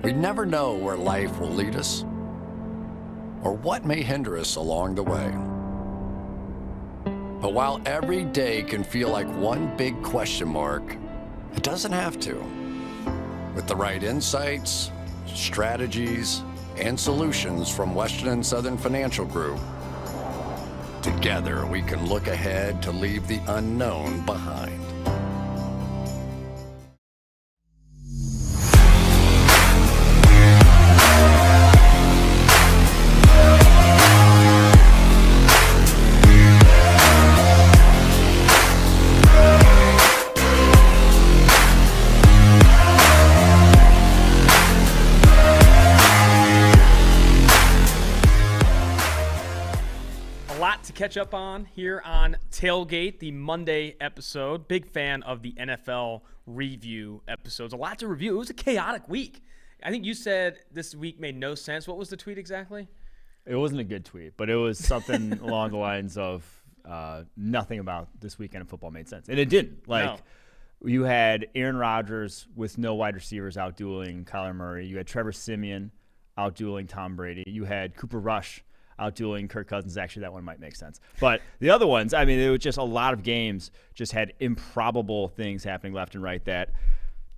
We never know where life will lead us or what may hinder us along the way. But while every day can feel like one big question mark, it doesn't have to. With the right insights, strategies, and solutions from Western and Southern Financial Group, together we can look ahead to leave the unknown behind. Catch up on here on Tailgate, the Monday episode. Big fan of the NFL review episodes. A lot to review. It was a chaotic week. I think you said this week made no sense. What was the tweet exactly? It wasn't a good tweet, but it was something along the lines of nothing about this weekend of football made sense. And it didn't. You had Aaron Rodgers with no wide receivers out-dueling Kyler Murray. You had Trevor Siemian out-dueling Tom Brady. You had Cooper Rush out-dueling Kirk Cousins. Actually, that one might make sense. But the other ones, I mean, it was just a lot of games just had improbable things happening left and right that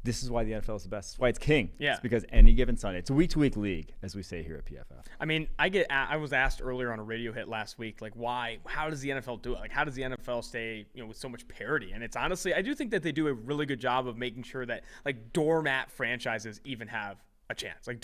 this is why the NFL is the best. It's why it's king. Yeah. It's because any given Sunday. It's a week-to-week league, as we say here at PFF. I mean, I was asked earlier on a radio hit last week, like, why? How does the NFL do it? Like, how does the NFL stay, with so much parity? And it's honestly, I do think that they do a really good job of making sure that, like, doormat franchises even have a chance. Like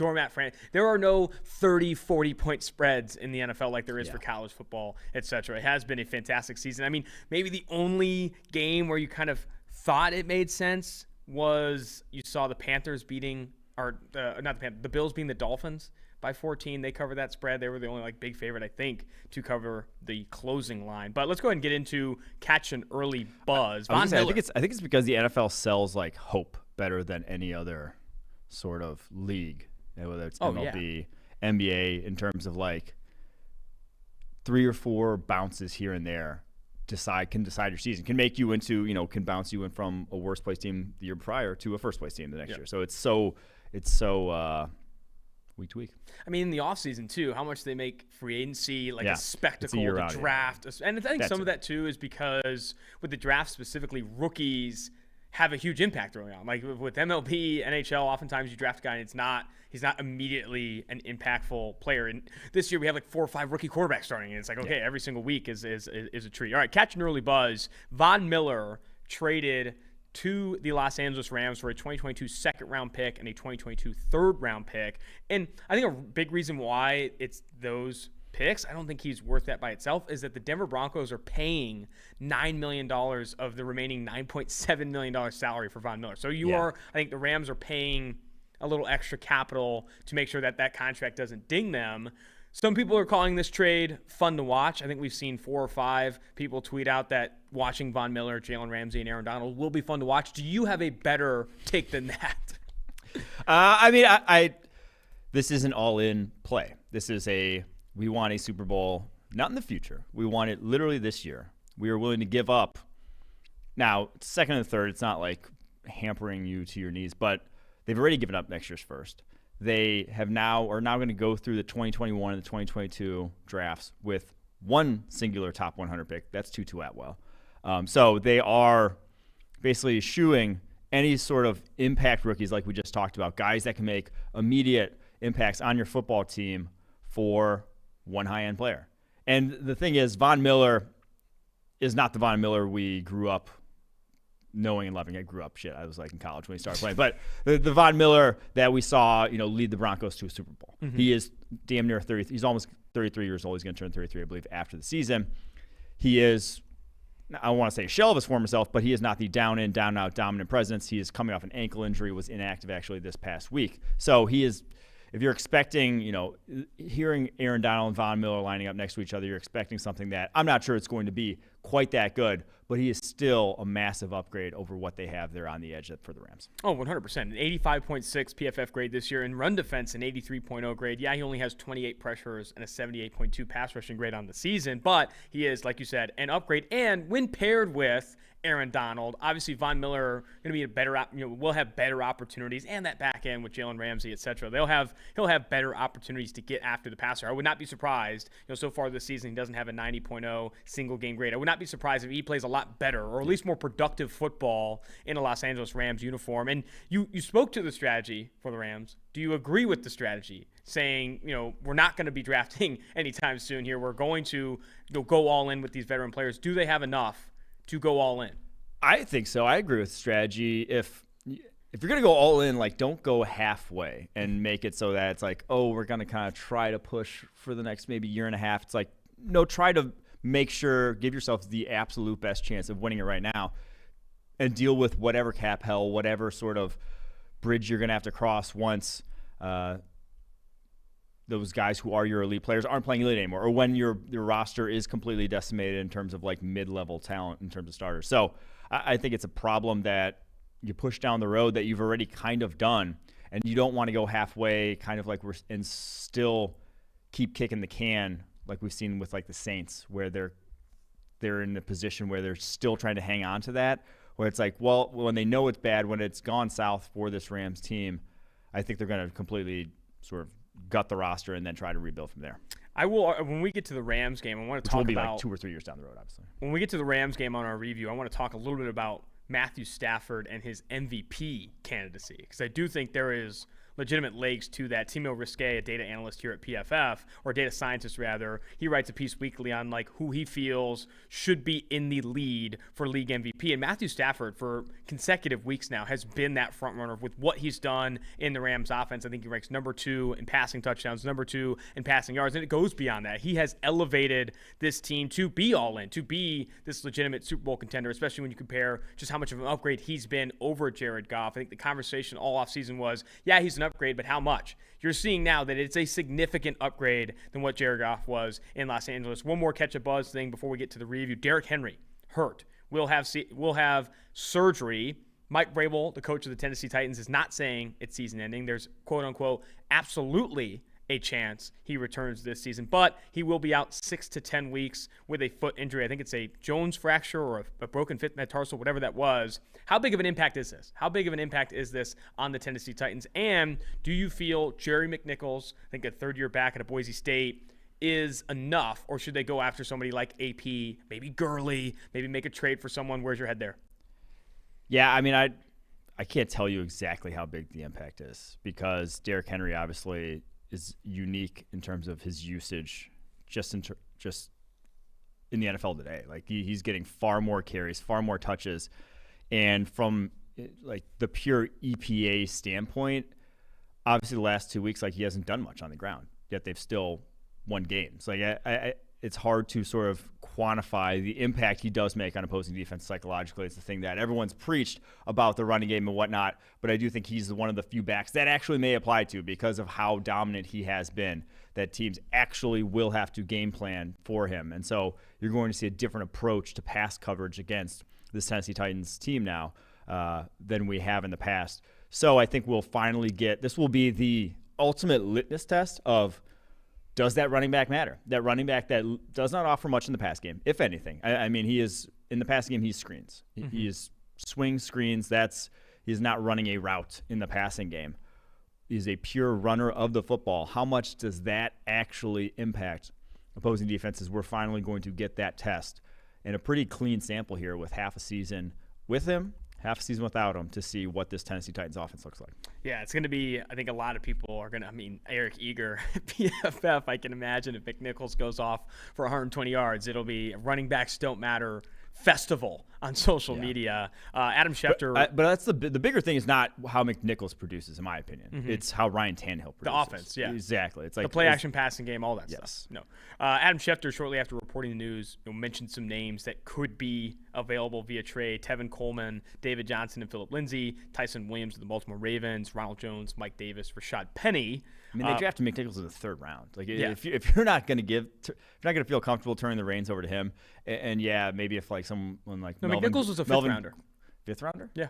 there are no 30, 40-point spreads in the NFL like there is for college football, etc. It has been a fantastic season. I mean, maybe the only game where you kind of thought it made sense was you saw the Panthers beating, or not the Panthers, the Bills beating the Dolphins by 14. They covered that spread. They were the only big favorite, I think, to cover the closing line. But let's go ahead and get into catch an early buzz. I think it's because the NFL sells like hope better than any other sort of league, whether it's MLB, NBA, in terms of like 3 or 4 bounces here and there can decide your season, can make you into, can bounce you in from a worst place team the year prior to a first place team the next year. So it's so week to week. I mean, in the offseason too, how much they make free agency a spectacle, the draft. And I think some of that too is because with the draft specifically, rookies have a huge impact early on. Like with MLB, NHL, oftentimes you draft a guy and he's not immediately an impactful player. And this year we have like 4 or 5 rookie quarterbacks starting, and it's like, okay, every single week is a treat. All right, catch an early buzz. Von Miller traded to the Los Angeles Rams for a 2022 second-round pick and a 2022 third-round pick. And I think a big reason why it's those picks, I don't think he's worth that by itself, is that the Denver Broncos are paying $9 million of the remaining $9.7 million salary for Von Miller. So I think the Rams are paying a little extra capital to make sure that contract doesn't ding them. Some people are calling this trade fun to watch. I think we've seen 4 or 5 people tweet out that watching Von Miller, Jalen Ramsey, and Aaron Donald will be fun to watch. Do you have a better take than that? I this is an all-in play. This is we want a Super Bowl, not in the future. We want it literally this year. We are willing to give up. Now, second and third, it's not like hampering you to your knees, but they've already given up next year's first. They are now going to go through the 2021 and the 2022 drafts with one singular top 100 pick. That's Tutu Atwell. So they are basically eschewing any sort of impact rookies like we just talked about, guys that can make immediate impacts on your football team for one high-end player. And the thing is, Von Miller is not the Von Miller we grew up knowing and loving. I was like in college when he started playing. But the Von Miller that we saw, lead the Broncos to a Super Bowl. Mm-hmm. He is damn near 30. He's almost 33 years old. He's going to turn 33, I believe, after the season. He is, I don't want to say a shell of his former self, but he is not the down-in, down-out dominant presence. He is coming off an ankle injury, was inactive actually this past week. So he is, if you're expecting, hearing Aaron Donald and Von Miller lining up next to each other, you're expecting something that I'm not sure it's going to be quite that good. but he is still a massive upgrade over what they have there on the edge for the Rams. Oh, 100%. An 85.6 PFF grade this year. In run defense, an 83.0 grade. Yeah, he only has 28 pressures and a 78.2 pass rushing grade on the season, but he is, like you said, an upgrade. And when paired with Aaron Donald, obviously Von Miller going to be a better, will have better opportunities, and that back end with Jalen Ramsey, etc. He'll have better opportunities to get after the passer. I would not be surprised. So far this season he doesn't have a 90.0 single game grade. I would not be surprised if he plays a lot better, or at least more productive football in a Los Angeles Rams uniform. And you spoke to the strategy for the Rams. Do you agree with the strategy, saying, we're not going to be drafting anytime soon here. We're going to go all in with these veteran players. Do they have enough to go all in? I think so. I agree with the strategy. If you're going to go all in, don't go halfway and make it so that it's we're going to kind of try to push for the next maybe year and a half. It's no, try to make sure, give yourself the absolute best chance of winning it right now and deal with whatever cap hell, whatever sort of bridge you're going to have to cross once those guys who are your elite players aren't playing elite anymore, or when your roster is completely decimated in terms of mid-level talent in terms of starters. So I think it's a problem that you push down the road that you've already kind of done, and you don't want to go halfway and still keep kicking the can like we've seen with the Saints, where they're in a position where they're still trying to hang on to that, where it's when they know it's bad, when it's gone south for this Rams team, I think they're going to completely sort of gut the roster and then try to rebuild from there. I will. When we get to the Rams game, I want to talk about. Will be 2 or 3 years down the road, obviously. When we get to the Rams game on our review, I want to talk a little bit about Matthew Stafford and his MVP candidacy, because I do think there is legitimate legs to that. Timo Risquet, a data analyst here at PFF, or data scientist rather, he writes a piece weekly on who he feels should be in the lead for league MVP. And Matthew Stafford, for consecutive weeks now, has been that front runner with what he's done in the Rams offense. I think he ranks number 2 in passing touchdowns, number 2 in passing yards, and it goes beyond that. He has elevated this team to be all in, to be this legitimate Super Bowl contender, especially when you compare just how much of an upgrade he's been over Jared Goff. I think the conversation all offseason was, yeah, he's an upgrade, but how much? You're seeing now that it's a significant upgrade than what Jared Goff was in Los Angeles. One more catch a buzz thing before we get to the review. Derrick Henry hurt. Will have surgery. Mike Vrabel, the coach of the Tennessee Titans, is not saying it's season ending. There's quote unquote absolutely a chance he returns this season, but he will be out 6 to 10 weeks with a foot injury. I think it's a Jones fracture or a broken fifth metatarsal, whatever that was. How big of an impact is this? How big of an impact is this on the Tennessee Titans? And do you feel Jerry McNichols, I think a third year back at Boise State, is enough, or should they go after somebody like AP, maybe Gurley, maybe make a trade for someone? Where's your head there? Yeah, I mean, I can't tell you exactly how big the impact is, because Derrick Henry obviously is unique in terms of his usage just in the NFL today. He's getting far more carries, far more touches, and from the pure EPA standpoint, obviously the last 2 weeks he hasn't done much on the ground, yet they've still won games. It's hard to sort of quantify the impact he does make on opposing defense psychologically. It's the thing that everyone's preached about the running game and whatnot, but I do think he's one of the few backs that actually may apply to, because of how dominant he has been, that teams actually will have to game plan for him. And so you're going to see a different approach to pass coverage against this Tennessee Titans team now than we have in the past. So I think we'll finally this will be the ultimate litmus test of, does that running back matter? That running back that does not offer much in the pass game, if anything. I mean, he is in the pass game. He screens. Mm-hmm. He is swing screens. He's not running a route in the passing game. He's a pure runner of the football. How much does that actually impact opposing defenses? We're finally going to get that test, and a pretty clean sample here with half a season with him, half a season without him, to see what this Tennessee Titans offense looks like. Yeah, it's going to be, I think a lot of people are going to, Eric Eager, PFF, I can imagine if McNichols goes off for 120 yards, it'll be running backs don't matter festival on social media. Adam Schefter. But that's the bigger thing is not how McNichols produces, in my opinion. Mm-hmm. It's how Ryan Tannehill produces. The offense, yeah. Exactly. It's the play-action passing game, all that stuff. No. Adam Schefter, shortly after reporting the news, mentioned some names that could be available via trade. Tevin Coleman, David Johnson, and Phillip Lindsay, Tyson Williams of the Baltimore Ravens, Ronald Jones, Mike Davis, Rashad Penny. They drafted McNichols in the third round. If you're not going to feel comfortable turning the reins over to him, and maybe if someone like Mike McNichols was a fifth-rounder. Fifth-rounder? Yeah.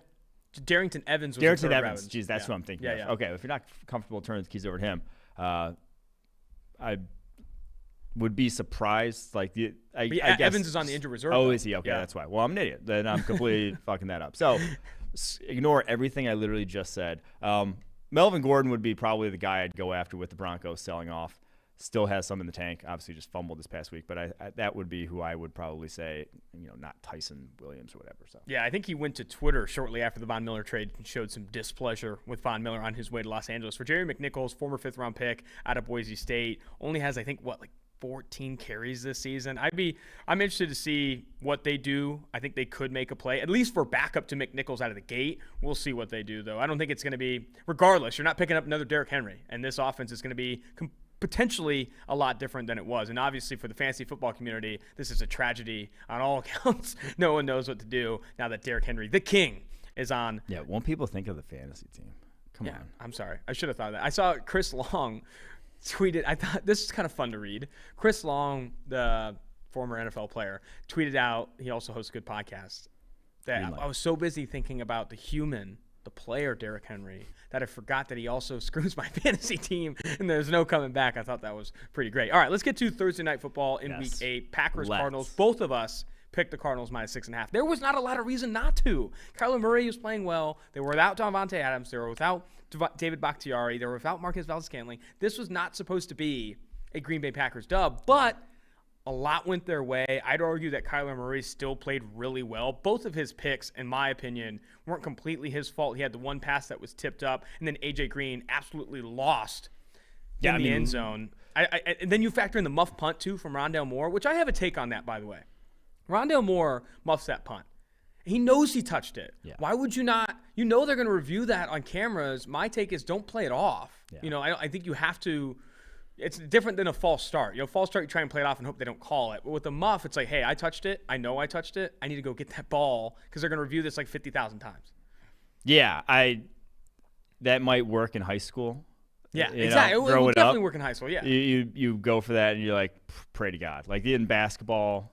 Darrington Evans was Darrington a third Evans. round. Geez, that's what I'm thinking of. Okay, if you're not comfortable turning the keys over to him, I would be surprised. I guess Evans is on the injured reserve. Oh, though. is he? Okay, that's why. Well, I'm an idiot. Then I'm completely fucking that up. So ignore everything I literally just said. Melvin Gordon would be probably the guy I'd go after with the Broncos selling off. Still has some in the tank. Obviously, just fumbled this past week, but that would be who I would probably say. Not Tyson Williams or whatever. So yeah, I think he went to Twitter shortly after the Von Miller trade and showed some displeasure with Von Miller on his way to Los Angeles. For Jerry McNichols, former fifth-round pick out of Boise State, only has 14 carries this season. I'm interested to see what they do. I think they could make a play, at least for backup to McNichols out of the gate. We'll see what they do, though. I don't think it's going to be, regardless, you're not picking up another Derrick Henry, and this offense is going to be potentially a lot different than it was. And obviously for the fantasy football community, this is a tragedy on all accounts. No one knows what to do now that Derrick Henry, the king, is on. Yeah, won't people think of the fantasy team? Come on. I'm sorry. I should have thought of that. I saw Chris Long tweeted, I thought this is kind of fun to read. Chris Long, the former NFL player, tweeted out, he also hosts a good podcast, that I was so busy thinking about the player Derrick Henry, that I forgot that he also screws my fantasy team, and there's no coming back. I thought that was pretty great. All right, let's get to Thursday Night Football in Week 8. Packers, Cardinals. Both of us picked the Cardinals -6.5. There was not a lot of reason not to. Kyler Murray was playing well. They were without Davante Adams. They were without David Bakhtiari. They were without Marquez Valdes-Scantling. This was not supposed to be a Green Bay Packers dub, but a lot went their way. I'd argue that Kyler Murray still played really well. Both of his picks, in my opinion, weren't completely his fault. He had the one pass that was tipped up, and then A.J. Green absolutely lost in the end zone. And then you factor in the muff punt, too, from Rondale Moore, which I have a take on that, by the way. Rondale Moore muffs that punt. He knows he touched it. Yeah. Why would you not? You know they're going to review that on cameras. My take is don't play it off. Yeah. I think you have to – it's different than a false start. False start, you try and play it off and hope they don't call it. But with the muff, it's like, hey, I touched it. I know I touched it. I need to go get that ball because they're going to review this 50,000 times. Yeah, that might work in high school. Yeah, exactly. It would definitely work in high school, yeah. You go for that and you're like, pray to God. Like in basketball,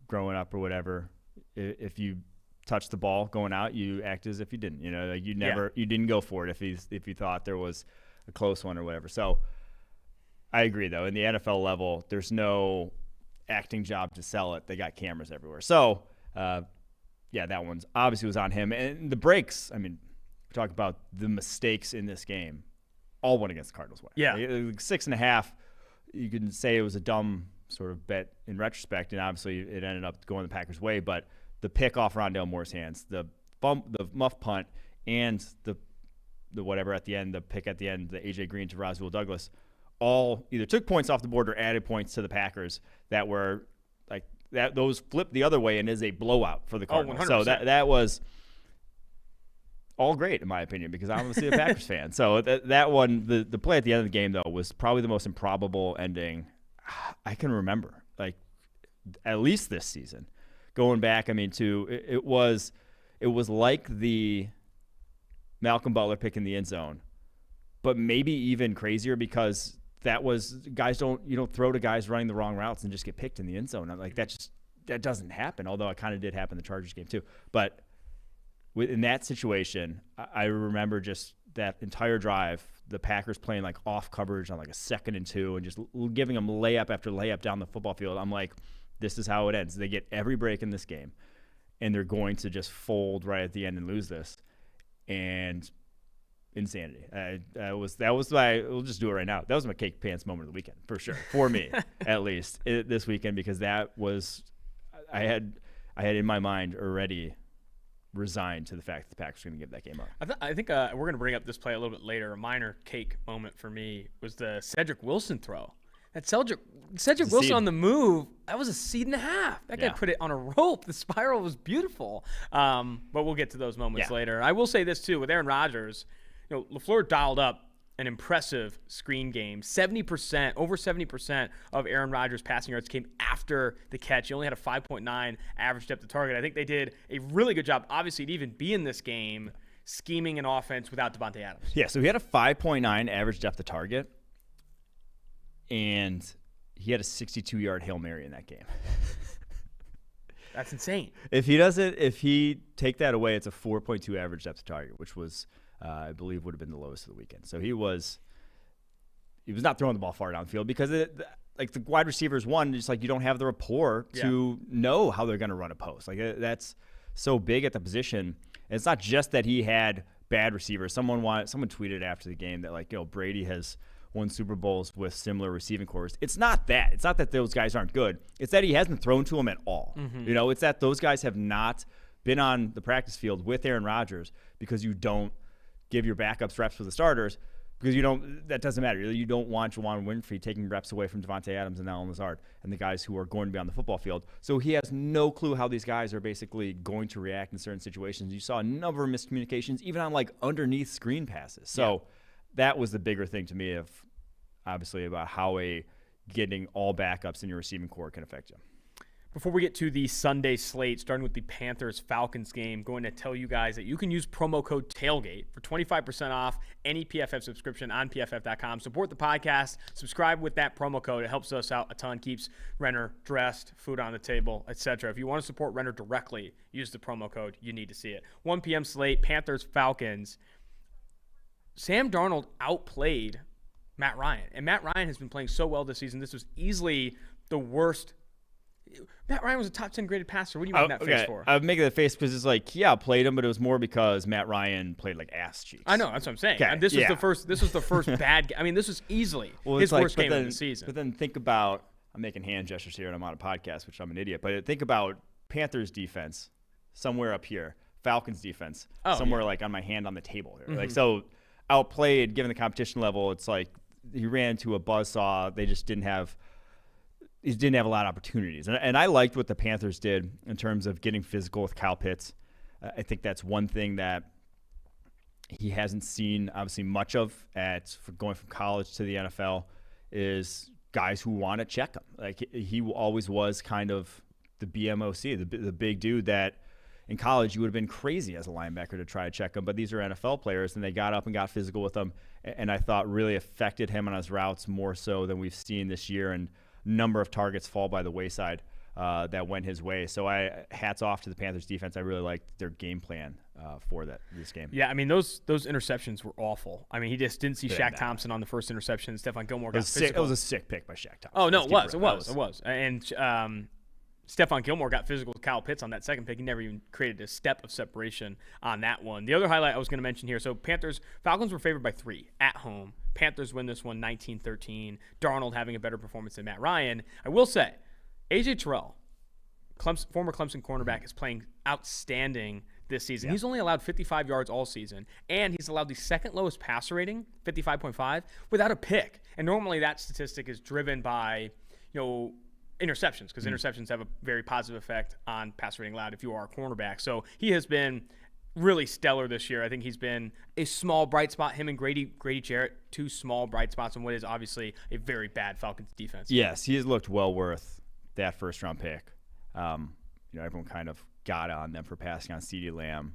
growing up or whatever, if you touch the ball going out, you act as if you didn't. You didn't go for it if you thought there was a close one or whatever. So I agree, though. In the NFL level, there's no acting job to sell it. They got cameras everywhere. So, that one's obviously was on him. And the breaks, we talk about the mistakes in this game, all went against the Cardinals' way. Yeah. 6.5, you can say it was a dumb sort of bet in retrospect, and obviously it ended up going the Packers' way. But the pick off Rondale Moore's hands, the muff punt, and the whatever at the end, the pick at the end, the A.J. Green to Roswell Douglas, all either took points off the board or added points to the Packers that were like that. Those flipped the other way and is a blowout for the Cardinals. So that was all great in my opinion because I'm obviously a Packers fan. So that one, the play at the end of the game though was probably the most improbable ending I can remember. Like at least this season, going back. It was like the Malcolm Butler pick in the end zone, but maybe even crazier because that was you don't throw to guys running the wrong routes and just get picked in the end zone. Like that doesn't happen. Although it kind of did happen in the Chargers game too. But in that situation, I remember just that entire drive, the Packers playing like off coverage on like a 2nd and 2 and just giving them layup after layup down the football field. I'm like, this is how it ends. They get every break in this game, and they're going to just fold right at the end and lose this. And insanity. We'll just do it right now. That was my cake pants moment of the weekend for sure, for me at least this weekend, because that was I had in my mind already resigned to the fact that the Packers were going to give that game up. I think we're going to bring up this play a little bit later. A minor cake moment for me was the Cedric Wilson throw. That Cedric Wilson on the move, that was a seed and a half. That guy put it on a rope. The spiral was beautiful. But we'll get to those moments later. I will say this, too. With Aaron Rodgers, LaFleur dialed up an impressive screen game. Over 70% of Aaron Rodgers' passing yards came after the catch. He only had a 5.9 average depth of target. I think they did a really good job, obviously, to even be in this game, scheming an offense without Davante Adams. Yeah, so he had a 5.9 average depth of target. And he had a 62-yard Hail Mary in that game. That's insane. If he take that away, it's a 4.2 average depth of target, which was, I believe, would have been the lowest of the weekend. So he was not throwing the ball far downfield because like the wide receivers, just like you don't have the rapport to know how they're going to run a post. Like that's so big at the position. And it's not just that he had bad receivers. Someone tweeted after the game that Brady has won Super Bowls with similar receiving corps. It's not that. It's not that those guys aren't good. It's that he hasn't thrown to them at all. Mm-hmm. It's that those guys have not been on the practice field with Aaron Rodgers because you don't give your backups reps for the starters because that doesn't matter. You don't want Juwan Winfrey taking reps away from Devontae Adams and Allen Lazard and the guys who are going to be on the football field. So he has no clue how these guys are basically going to react in certain situations. You saw a number of miscommunications, even on underneath screen passes. So that was the bigger thing to me obviously about how getting all backups in your receiving core can affect you. Before we get to the Sunday slate, starting with the Panthers-Falcons game, going to tell you guys that you can use promo code TAILGATE for 25% off any PFF subscription on PFF.com. Support the podcast. Subscribe with that promo code. It helps us out a ton, keeps Renner dressed, food on the table, etc. If you want to support Renner directly, use the promo code. You need to see it. 1 p.m. slate, Panthers-Falcons. Sam Darnold outplayed Matt Ryan, and Matt Ryan has been playing so well this season. This was easily the worst. Matt Ryan was a top 10 graded passer. What do you make that face for? I'm making that face because it's I played him, but it was more because Matt Ryan played like ass cheeks. I know, that's what I'm saying. Okay. This was the first bad. I mean, this was easily his worst game of the season. But then think about, I'm making hand gestures here, and I'm on a podcast, which I'm an idiot. But think about Panthers defense somewhere up here, Falcons defense somewhere on my hand on the table here. Mm-hmm. So outplayed given the competition level. It's like he ran into a buzzsaw. They just didn't have a lot of opportunities. And I liked what the Panthers did in terms of getting physical with Kyle Pitts. I think that's one thing that he hasn't seen, obviously, much of going from college to the NFL is guys who want to check him. He always was kind of the BMOC, the big dude that in college you would have been crazy as a linebacker to try to check him. But these are NFL players, and they got up and got physical with him, and I thought really affected him on his routes more so than we've seen this year. And number of targets fall by the wayside that went his way. So hats off to the Panthers defense. I really liked their game plan for this game. Yeah, I mean, those interceptions were awful. I mean, he just didn't see Shaq Thompson on the first interception. Stephon Gilmore got physical. It was a sick pick by Shaq Thompson. Oh, no, it was. And Stephon Gilmore got physical with Kyle Pitts on that second pick. He never even created a step of separation on that one. The other highlight I was going to mention here, so Falcons were favored by 3 at home. Panthers win this one 19-13. Darnold having a better performance than Matt Ryan. I will say, A.J. Terrell, former Clemson cornerback, is playing outstanding this season. Yeah. He's only allowed 55 yards all season, and he's allowed the second lowest passer rating, 55.5, without a pick. And normally that statistic is driven by, interceptions, because interceptions have a very positive effect on passer rating allowed if you are a cornerback. So he has been really stellar this year. I think he's been a small bright spot. Him and Grady Jarrett, 2 small bright spots in what is obviously a very bad Falcons defense. Yes, he has looked well worth that first-round pick. Everyone kind of got on them for passing on CeeDee Lamb.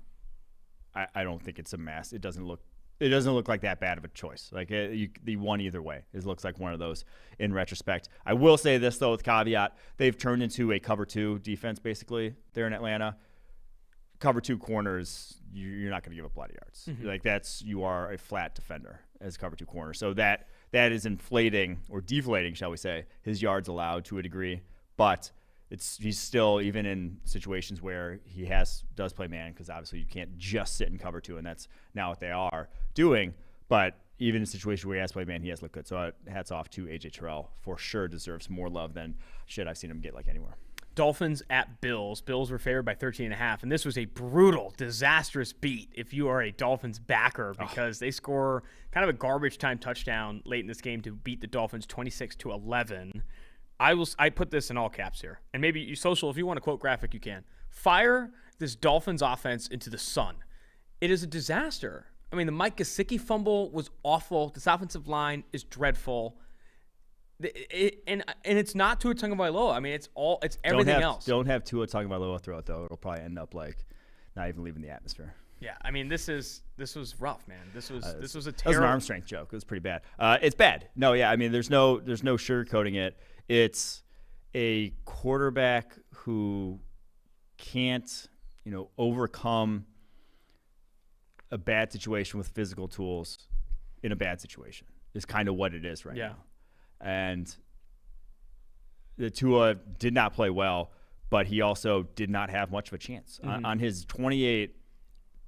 I don't think it's a mess. It doesn't look like that bad of a choice. The one either way. It looks like one of those in retrospect. I will say this, though, with caveat. They've turned into a cover 2 defense, basically, there in Atlanta. Cover 2 corners, you're not going to give up a lot of yards. Mm-hmm. You are a flat defender as cover 2 corner. So that is inflating or deflating, shall we say, his yards allowed to a degree. But he's still, even in situations where he does play man, because obviously you can't just sit in cover 2, and that's now what they are doing. But even in situations where he has played man, he has looked good. So hats off to A.J. Terrell. For sure deserves more love than I've seen him get anywhere. Dolphins at Bills. Bills were favored by 13.5, and this was a brutal, disastrous beat if you are a Dolphins backer, because they score kind of a garbage time touchdown late in this game to beat the Dolphins 26-11. I put this in all caps here, and maybe you social, if you want to quote graphic, you can. Fire this Dolphins offense into the sun. It is a disaster. I mean, the Mike Gesicki fumble was awful. This offensive line is dreadful. And it's not Tua Tagovailoa. I mean, it's everything else. Don't have Tua Tagovailoa throw it, though. It'll probably end up not even leaving the atmosphere. Yeah, I mean, this was rough, man. This was a terrible. That was an arm strength joke. It was pretty bad. It's bad. No, yeah. I mean, there's no sugarcoating it. It's a quarterback who can't, overcome a bad situation with physical tools in a bad situation is kind of what it is right now. And the Tua did not play well, but he also did not have much of a chance. On his 28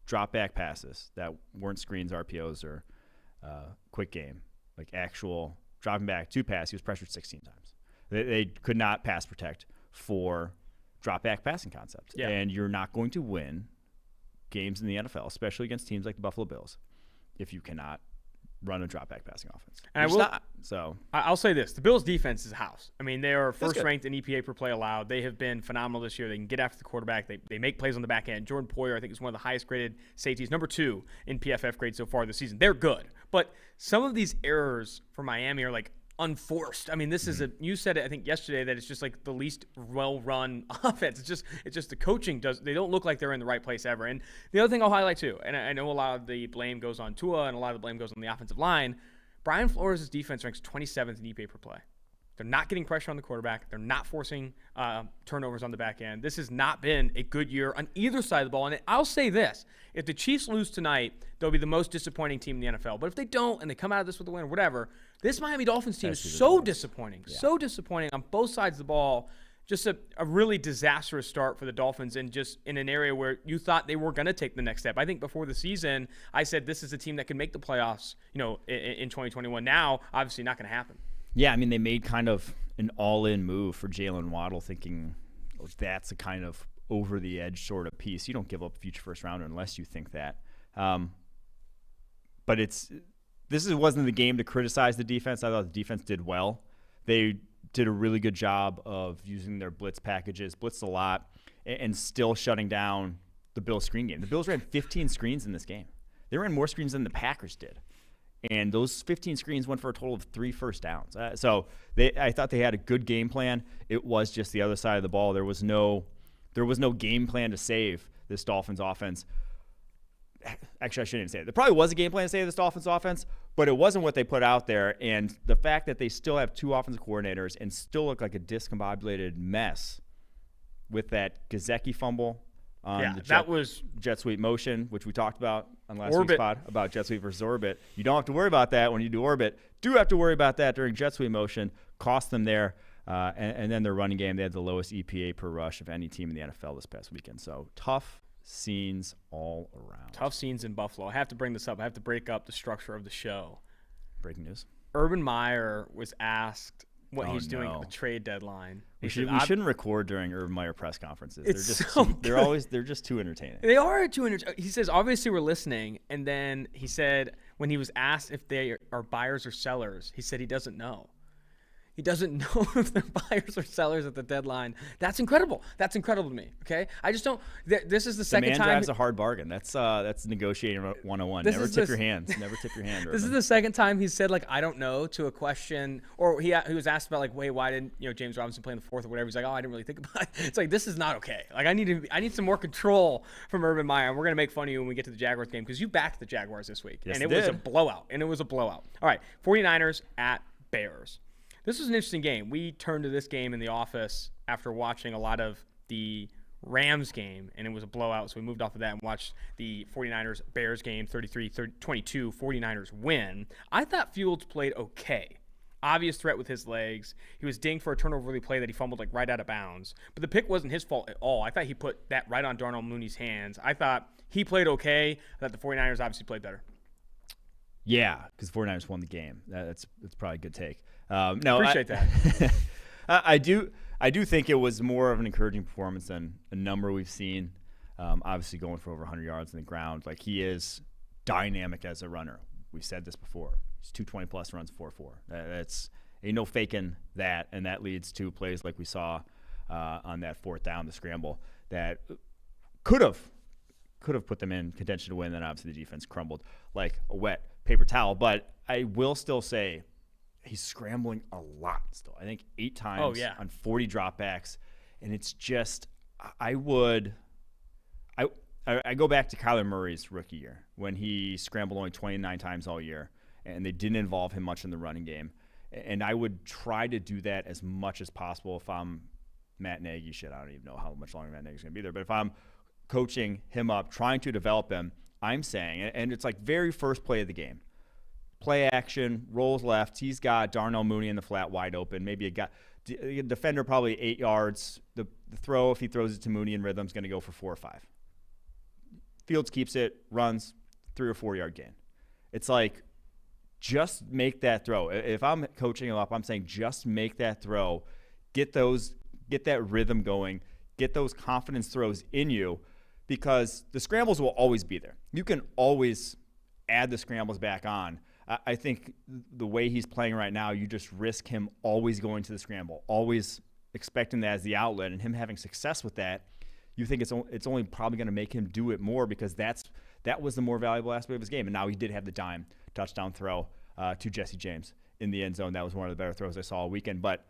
drop back passes that weren't screens, RPOs, or quick game, like actual dropping back to pass, he was pressured 16 times. They could not pass protect for drop back passing concept. Yeah. And you're not going to win games in the NFL, especially against teams like the Buffalo Bills, if you cannot run a drop back passing offense. And I'll say this. The Bills defense is a house. I mean, they are first ranked in EPA per play allowed. They have been phenomenal this year. They can get after the quarterback. They make plays on the back end. Jordan Poyer, I think, is one of the highest graded safeties, number 2 in PFF grade so far this season. They're good. But some of these errors for Miami are like unforced. I mean, this is you said it, I think, yesterday, that it's just like the least well-run offense. It's just the coaching they don't look like they're in the right place ever. And the other thing I'll highlight too, and I know a lot of the blame goes on Tua and a lot of the blame goes on the offensive line, Brian Flores' defense ranks 27th in EPA per play. They're not getting pressure on the quarterback. They're not forcing turnovers on the back end. This has not been a good year on either side of the ball. And I'll say this. If the Chiefs lose tonight, they'll be the most disappointing team in the NFL. But if they don't and they come out of this with a win or whatever, this Miami Dolphins team is so disappointing. Yeah. So disappointing on both sides of the ball. Just a really disastrous start for the Dolphins, and just in an area where you thought they were going to take the next step. I think before the season, I said this is a team that can make the playoffs, in 2021. Now, obviously not going to happen. Yeah, I mean, they made kind of an all-in move for Jalen Waddle, thinking that's a kind of over-the-edge sort of piece. You don't give up a future first-rounder unless you think that. But this wasn't the game to criticize the defense. I thought the defense did well. They did a really good job of using their blitz packages, blitzed a lot, and still shutting down the Bills screen game. The Bills ran 15 screens in this game. They ran more screens than the Packers did. And those 15 screens went for a total of 3 first downs. I thought they had a good game plan. It was just the other side of the ball. There was no game plan to save this Dolphins offense. Actually, I shouldn't even say it. There probably was a game plan to save this Dolphins offense, but it wasn't what they put out there. And the fact that they still have 2 offensive coordinators and still look like a discombobulated mess with that Gesicki fumble on that was jet sweep motion, which we talked about on last week's pod about jet sweep versus orbit. You don't have to worry about that when you do orbit. Do have to worry about that during jet sweep motion. Cost them there. And then their running game, they had the lowest EPA per rush of any team in the NFL this past weekend. So tough scenes all around. Tough scenes in Buffalo. I have to bring this up. I have to break up the structure of the show. Breaking news. Urban Meyer was asked what he's doing at the trade deadline. We shouldn't record during Urban Meyer press conferences. They're just too entertaining. They are too entertaining. He says, obviously we're listening, and then he said when he was asked if they are buyers or sellers, he said he doesn't know. He doesn't know if they're buyers or sellers at the deadline. That's incredible. That's incredible to me. Okay, I just don't. This is the second time. The man drives a hard bargain. That's negotiating 101. Never tip your hands. Never tip your hand. This is the second time he said I don't know to a question, or he was asked about wait, why didn't James Robinson play in the fourth or whatever? He's like, oh, I didn't really think about it. It's like, this is not okay. I need some more control from Urban Meyer. And we're gonna make fun of you when we get to the Jaguars game because you backed the Jaguars this week, and it was a blowout. All right, 49ers at Bears. This was an interesting game. We turned to this game in the office after watching a lot of the Rams game, and it was a blowout, so we moved off of that and watched the 49ers-Bears game, 33-22, 49ers win. I thought Fields played okay. Obvious threat with his legs. He was dinged for a turnover-worthy play that he fumbled right out of bounds. But the pick wasn't his fault at all. I thought he put that right on Darnell Mooney's hands. I thought he played okay. I thought the 49ers obviously played better. Yeah, because the 49ers won the game. That's probably a good take. Appreciate that. I do think it was more of an encouraging performance than a number we've seen. Obviously going for over 100 yards on the ground. He is dynamic as a runner. We've said this before. He's 220-plus runs 4.4. That's ain't no faking that, and that leads to plays like we saw on that 4th down, the scramble, that could have put them in contention to win. Then obviously the defense crumbled like a wet paper towel. But I will still say he's scrambling a lot still. I think 8 times on 40 dropbacks. And it's just, I go back to Kyler Murray's rookie year when he scrambled only 29 times all year, and they didn't involve him much in the running game. And I would try to do that as much as possible if I'm Matt Nagy, I don't even know how much longer Matt Nagy's going to be there. But if I'm coaching him up, trying to develop him, I'm saying, and it's like very first play of the game, play action, rolls left. He's got Darnell Mooney in the flat wide open. Maybe a defender probably 8 yards. The throw, if he throws it to Mooney in rhythm, is going to go for 4 or 5. Fields keeps it, runs, 3 or 4 yard gain. It's like, just make that throw. If I'm coaching him up, I'm saying just make that throw. Get that rhythm going. Get those confidence throws in you, because the scrambles will always be there. You can always add the scrambles back on. I think the way he's playing right now, you just risk him always going to the scramble, always expecting that as the outlet, and him having success with that. You think it's only probably going to make him do it more, because that was the more valuable aspect of his game. And now he did have the dime touchdown throw to Jesse James in the end zone. That was one of the better throws I saw all weekend. But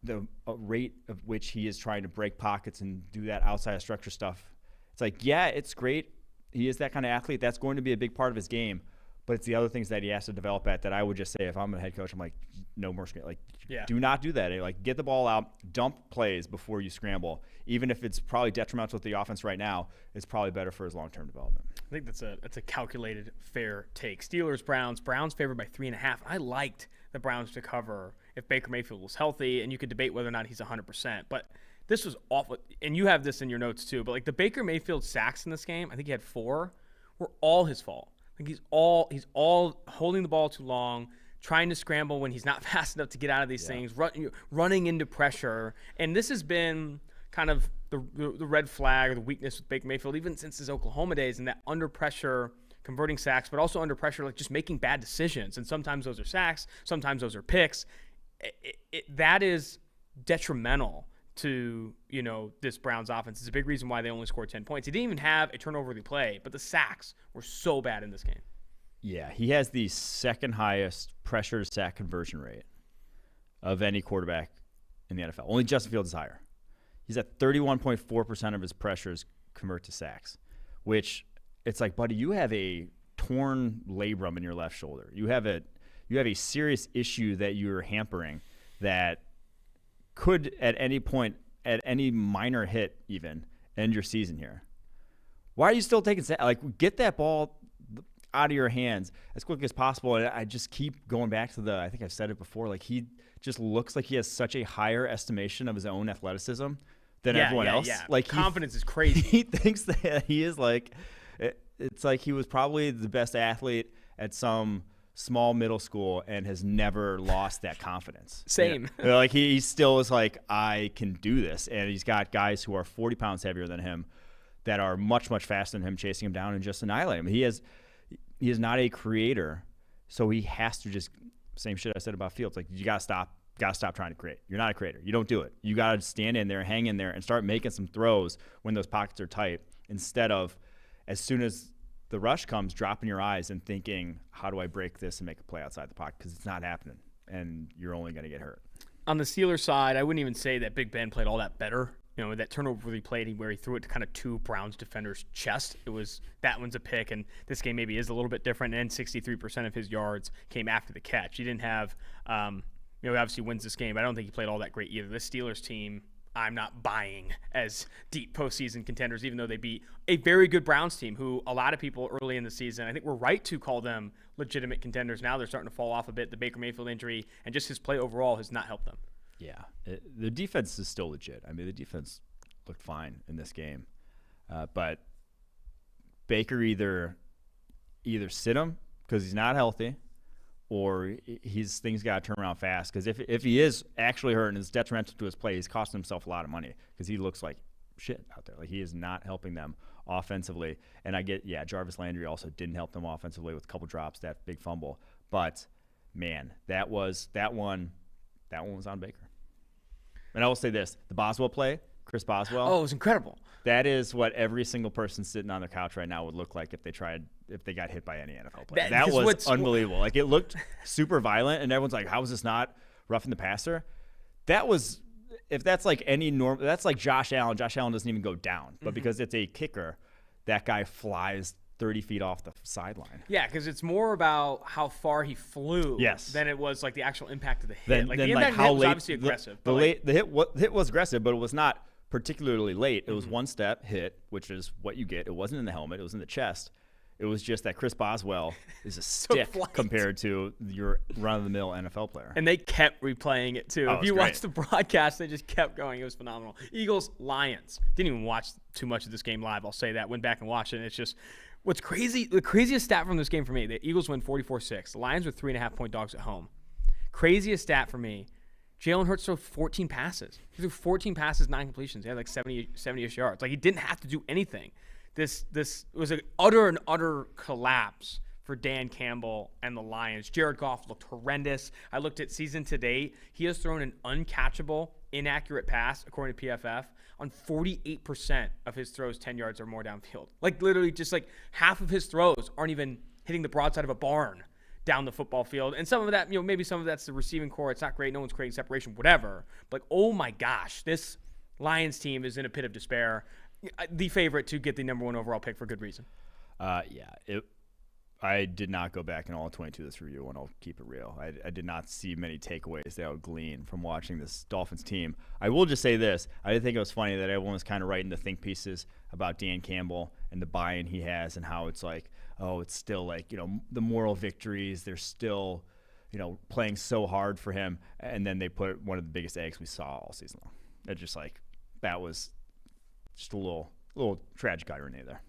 the rate of which he is trying to break pockets and do that outside of structure stuff, it's like, yeah, it's great. He is that kind of athlete. That's going to be a big part of his game. But it's the other things that he has to develop at that I would just say, if I'm a head coach, I'm like, no more scramble. Like, do not do that. Like, get the ball out, dump plays before you scramble. Even if it's probably detrimental to the offense right now, it's probably better for his long-term development. I think that's a calculated, fair take. Steelers, Browns favored by 3.5. I liked the Browns to cover if Baker Mayfield was healthy, and you could debate whether or not he's 100%. But this was awful, and you have this in your notes too. But like the Baker Mayfield sacks in this game, I think he had 4, were all his fault. Like he's all holding the ball too long, trying to scramble when he's not fast enough to get out of these things, running into pressure. And this has been kind of the red flag or the weakness with Baker Mayfield even since his Oklahoma days, and that under pressure converting sacks, but also under pressure like just making bad decisions. And sometimes those are sacks, sometimes those are picks. That is detrimental to, this Browns offense. It's a big reason why they only scored 10 points. He didn't even have a turnover-worthy play, but the sacks were so bad in this game. Yeah, he has the second highest pressure to sack conversion rate of any quarterback in the NFL. Only Justin Fields is higher. He's at 31.4% of his pressures convert to sacks, which it's like, buddy, you have a torn labrum in your left shoulder. You have a serious issue that you're hampering that could at any point, at any minor hit even, end your season here. Why are you still taking – like, get that ball out of your hands as quick as possible. And I just keep going back to I think I've said it before, like he just looks like he has such a higher estimation of his own athleticism than everyone else. Yeah. Like confidence is crazy. He thinks that he is like – it's like he was probably the best athlete at some – small middle school and has never lost that confidence. Same. Like he still is like, I can do this. And he's got guys who are 40 pounds heavier than him that are much, much faster than him, chasing him down and just annihilate him. He is not a creator. So he has to just, same shit I said about Fields. Like, you got to stop trying to create. You're not a creator. You don't do it. You got to stand in there, hang in there, and start making some throws when those pockets are tight, instead of as soon as the rush comes, dropping your eyes and thinking, how do I break this and make a play outside the pocket? Because it's not happening, and you're only going to get hurt. On the Steelers side, I wouldn't even say that Big Ben played all that better. That turnover he played where he threw it to kind of 2 Browns defenders' chest. That one's a pick, and this game maybe is a little bit different, and 63% of his yards came after the catch. He didn't have, he obviously wins this game, but I don't think he played all that great either. This Steelers team, I'm not buying as deep postseason contenders, even though they beat a very good Browns team who a lot of people early in the season, I think we're right to call them legitimate contenders. Now they're starting to fall off a bit. The Baker Mayfield injury and just his play overall has not helped them. Yeah, the defense is still legit. I mean, the defense looked fine in this game. But Baker either sit him because he's not healthy, or things got to turn around fast. Because if he is actually hurt and is detrimental to his play, he's costing himself a lot of money because he looks like shit out there. Like, he is not helping them offensively. And I get, Jarvis Landry also didn't help them offensively with a couple drops, that big fumble. But, man, that one was on Baker. And I will say this, the Boswell play, Chris Boswell. Oh, it was incredible. That is what every single person sitting on their couch right now would look like if they got hit by any NFL player. That was unbelievable. Like, it looked super violent, and everyone's like, how is this not roughing the passer? That was, if that's like that's like Josh Allen. Josh Allen doesn't even go down. But because it's a kicker, that guy flies 30 feet off the sideline. Yeah, because it's more about how far he flew than it was like the actual impact of the hit. The impact of the hit was obviously aggressive. The hit was aggressive, but it was not particularly late. It was one step hit, which is what you get. It wasn't in the helmet. It was in the chest. It was just that Chris Boswell is a stick compared to your run-of-the-mill NFL player. And they kept replaying it, too. If you watch the broadcast, they just kept going. It was phenomenal. Eagles, Lions. Didn't even watch too much of this game live, I'll say that. Went back and watched it, and it's just what's crazy. The craziest stat from this game for me, the Eagles win 44-6. The Lions were 3.5-point dogs at home. Craziest stat for me, Jalen Hurts threw 14 passes. He threw 14 passes, 9 completions. He had like 70-ish yards. Like, he didn't have to do anything. This was an utter collapse for Dan Campbell and the Lions. Jared Goff looked horrendous. I looked at season to date. He has thrown an uncatchable, inaccurate pass, according to PFF, on 48% of his throws 10 yards or more downfield. Like, literally just like half of his throws aren't even hitting the broadside of a barn down the football field. And some of that, maybe some of that's the receiving core. It's not great. No one's creating separation, whatever. But, like, oh, my gosh, this Lions team is in a pit of despair. The favorite to get the number 1 overall pick for good reason. I did not go back in all 22 of this review, and I'll keep it real. I did not see many takeaways that I would glean from watching this Dolphins team. I will just say this. I did think it was funny that everyone was kind of writing the think pieces about Dan Campbell and the buy-in he has and how it's like, oh, it's still like, the moral victories. They're still, playing so hard for him. And then they put one of the biggest eggs we saw all season long. It's just like, that was just a little tragic irony there.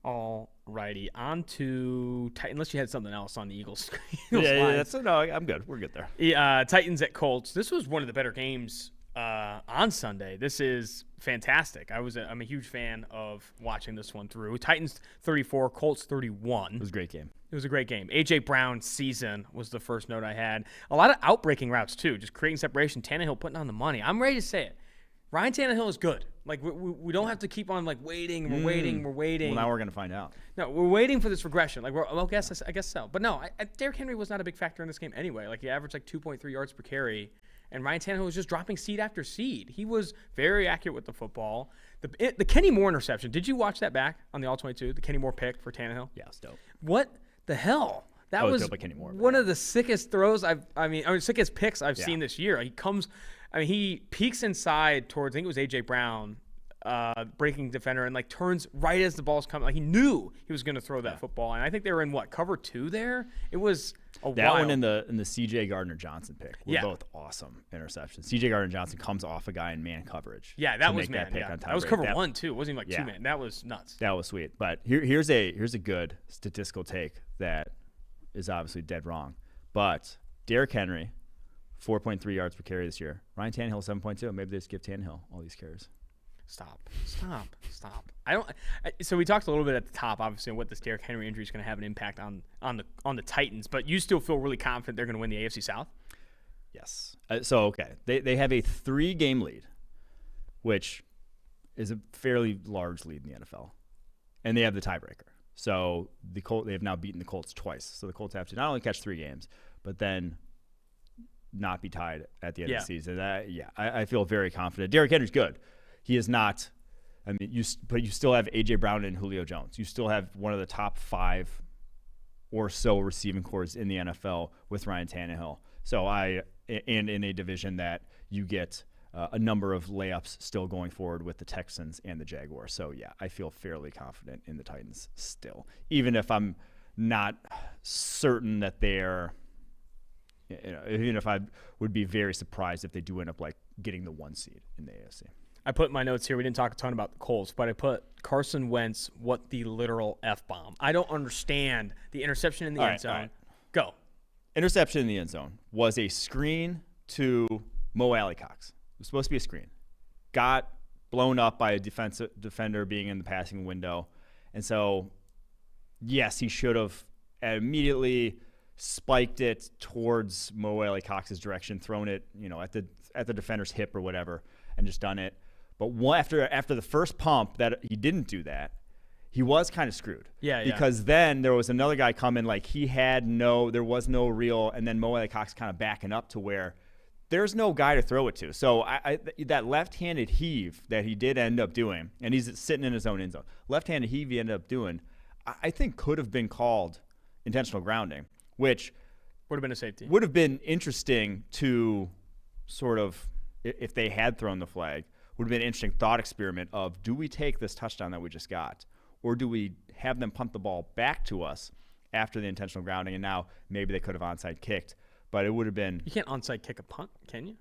All righty, on to Titans. Unless you had something else on the Eagles. No, I'm good. We're good there. Titans at Colts. This was one of the better games on Sunday. This is fantastic. I'm a huge fan of watching this one through. Titans 34, Colts 31. It was a great game. It was a great game. A.J. Brown's season was the first note I had. A lot of outbreaking routes, too, just creating separation. Tannehill putting on the money. I'm ready to say it. Ryan Tannehill is good. Like, we don't have to keep on, like, waiting. We're waiting. Well, now we're going to find out. No, we're waiting for this regression. Like, I guess so. But no, Derrick Henry was not a big factor in this game anyway. Like, he averaged, like, 2.3 yards per carry. And Ryan Tannehill was just dropping seed after seed. He was very accurate with the football. The Kenny Moore interception. Did you watch that back on the All-22? The Kenny Moore pick for Tannehill? Yeah, it's dope. What the hell? That was Kenny Moore, one of the sickest throws sickest picks I've seen this year. He peeks inside towards, I think it was A.J. Brown, breaking defender, and like turns right as the ball's coming. Like, he knew he was going to throw that football. And I think they were in cover 2 there. It was that one in the C.J. Gardner-Johnson pick were both awesome interceptions. C.J. Gardner-Johnson comes off a guy in man coverage. Yeah, that was man. That was cover 1 too. It wasn't even 2 man. That was nuts. That was sweet. But here's a good statistical take that is obviously dead wrong. But Derrick Henry, 4.3 yards per carry this year. Ryan Tannehill, 7.2. Maybe they just give Tannehill all these carries. Stop. So we talked a little bit at the top, obviously, on what this Derrick Henry injury is going to have an impact on the Titans. But you still feel really confident they're going to win the AFC South? Yes. They have a 3-game lead, which is a fairly large lead in the NFL, and they have the tiebreaker. So they have now beaten the Colts twice. So the Colts have to not only catch 3 games, but then not be tied at the end of the season. I feel very confident. Derrick Henry's good. He is not. But you still have A.J. Brown and Julio Jones. You still have one of the top 5 or so receiving cores in the NFL with Ryan Tannehill. So and in a division that you get a number of layups still going forward with the Texans and the Jaguars. So, I feel fairly confident in the Titans still, even if I'm not certain that they're even if I would be very surprised if they do end up getting the 1 seed in the AFC. I put in my notes here. We didn't talk a ton about the Colts, but I put Carson Wentz, what the literal F-bomb. I don't understand the interception in the end zone. Right. Go. Interception in the end zone was a screen to Mo Alley-Cox. It was supposed to be a screen. Got blown up by a defender being in the passing window. And so, yes, he should have immediately spiked it towards Mo Alley-Cox's direction, thrown it, at the defender's hip or whatever, and just done it. But after the first pump that he didn't do that, he was kind of screwed. Yeah. Because then there was another guy coming, there was no real, and then Mo Alley-Cox kind of backing up to where there's no guy to throw it to. So that left-handed heave that he did end up doing, and he's sitting in his own end zone, left-handed heave he ended up doing, I think could have been called intentional grounding, which would have been a safety. Would have been interesting to sort of, if they had thrown the flag, would have been an interesting thought experiment of, do we take this touchdown that we just got, or do we have them punt the ball back to us after the intentional grounding, and now maybe they could have onside kicked, but it would have been. You can't onside kick a punt, can you?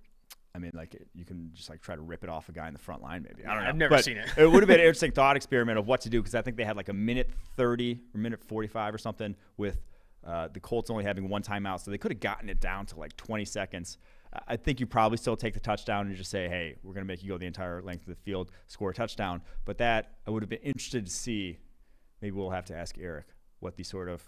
I mean, like, you can just like try to rip it off a guy in the front line, maybe. I don't know. I've never seen it. It would have been an interesting thought experiment of what to do, because I think they had like a minute 30 or minute 45 or something with the Colts only having one timeout, so they could have gotten it down to like 20 seconds. I think you probably still take the touchdown and just say, hey, we're going to make you go the entire length of the field, score a touchdown. But that, I would have been interested to see. Maybe we'll have to ask Eric what the sort of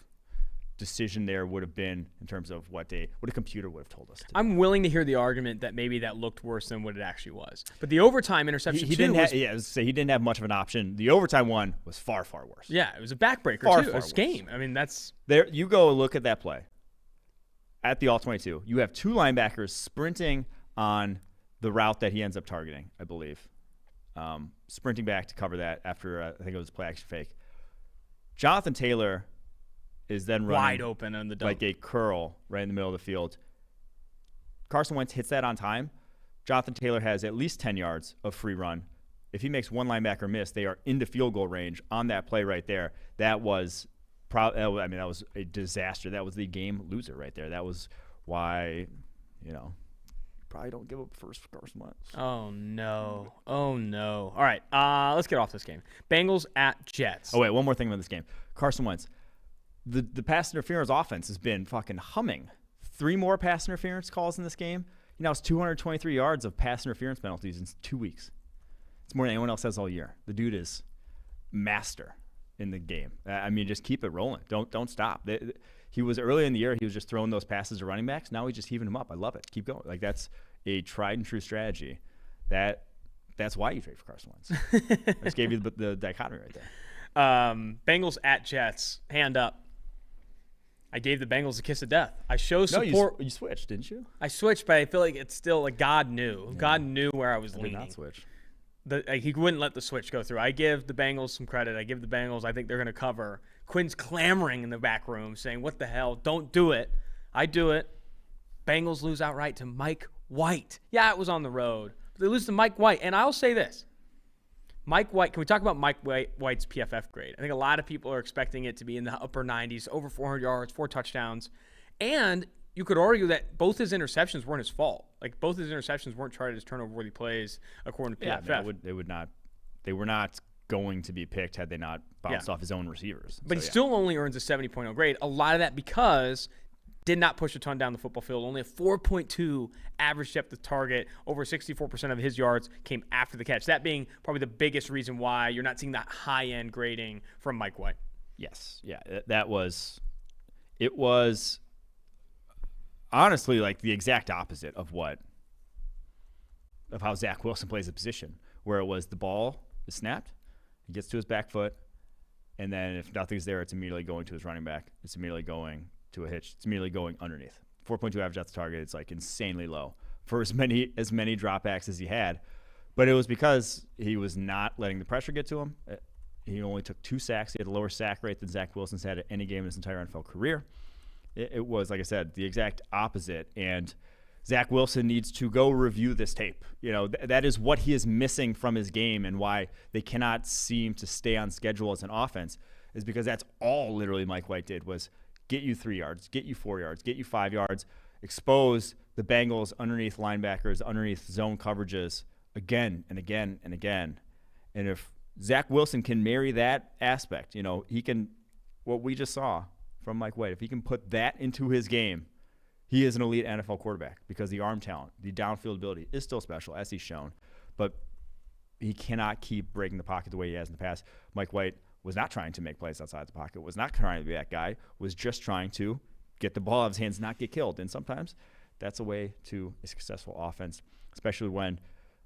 decision there would have been in terms of what a computer would have told us. I'm willing to hear the argument that maybe that looked worse than what it actually was. But the overtime interception he didn't have much of an option. The overtime one was far, far worse. Yeah, it was a backbreaker too. It's game. I mean, that's there. You go look at that play at the all-22. You have two linebackers sprinting on the route that he ends up targeting, I believe, sprinting back to cover that after I think it was a play action fake. Jonathan Taylor is then running wide open on the dump, like a curl right in the middle of the field. Carson Wentz hits that on time. Jonathan Taylor has at least 10 yards of free run. If he makes one linebacker miss, they are into field goal range on that play right there. That was that was a disaster. That was the game loser right there. That was why, probably don't give up first for Carson Wentz. Oh, no. All right, let's get off this game. Bengals at Jets. Oh, wait, one more thing about this game. Carson Wentz. The pass interference offense has been fucking humming. 3 more pass interference calls in this game. It's 223 yards of pass interference penalties in 2 weeks. It's more than anyone else has all year. The dude is master in the game. I mean, just keep it rolling. Don't stop. He was early in the year, he was just throwing those passes to running backs. Now he's just heaving them up. I love it. Keep going. Like, that's a tried and true strategy. That's why you trade for Carson Wentz. I just gave you the dichotomy right there. Bengals at Jets. Hand up. I gave the Bengals a kiss of death. I show support. No, you switched, didn't you? I switched, but I feel like it's still like God knew. Yeah. God knew where I was leaning. Did not switch. He wouldn't let the switch go through. I give the Bengals some credit. I think they're going to cover. Quinn's clamoring in the back room saying, what the hell? Don't do it. I do it. Bengals lose outright to Mike White. Yeah, it was on the road. But they lose to Mike White. And I'll say this. Mike White, can we talk about Mike White's PFF grade? I think a lot of people are expecting it to be in the upper 90s, over 400 yards, 4 touchdowns. And you could argue that both his interceptions weren't his fault. Like, both his interceptions weren't charted as turnover-worthy plays, according to PFF. Yeah, they were not going to be picked had they not bounced off his own receivers. But he still only earns a 70.0 grade. A lot of that because did not push a ton down the football field. Only a 4.2 average depth of target. Over 64% of his yards came after the catch. That being probably the biggest reason why you're not seeing that high-end grading from Mike White. Yes. Yeah, it was honestly like the exact opposite of how Zach Wilson plays a position, where it was the ball is snapped, he gets to his back foot, and then if nothing's there, it's immediately going to his running back. It's immediately going to a hitch. It's immediately going underneath. 4.2 average at the target. It's like insanely low for as many dropbacks as he had. But it was because he was not letting the pressure get to him. He only took 2 sacks. He had a lower sack rate than Zach Wilson's had at any game in his entire NFL career. It was, like I said, the exact opposite. And Zach Wilson needs to go review this tape. That is what he is missing from his game, and why they cannot seem to stay on schedule as an offense is because that's all literally Mike White did was get you 3 yards, get you 4 yards, get you 5 yards, expose the Bengals underneath linebackers, underneath zone coverages again and again and again. And if Zach Wilson can marry that aspect, he can, what we just saw from Mike White, if he can put that into his game, he is an elite NFL quarterback because the arm talent, the downfield ability is still special, as he's shown. But he cannot keep breaking the pocket the way he has in the past. Mike White was not trying to make plays outside the pocket, was not trying to be that guy, was just trying to get the ball out of his hands, not get killed. And sometimes that's a way to a successful offense, especially when,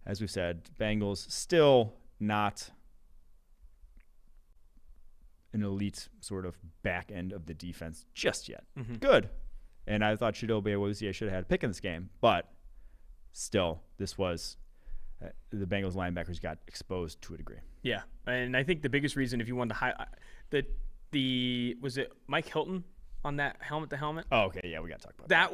as we said, Bengals still not an elite sort of back end of the defense just yet. Mm-hmm. Good. And I thought Chidobe Awuzie should have had a pick in this game, but still, this was the Bengals linebackers got exposed to a degree. Yeah, and I think the biggest reason, if you wanted to highlight, the was it Mike Hilton on that helmet to helmet? Oh, okay. Yeah, we got to talk about that.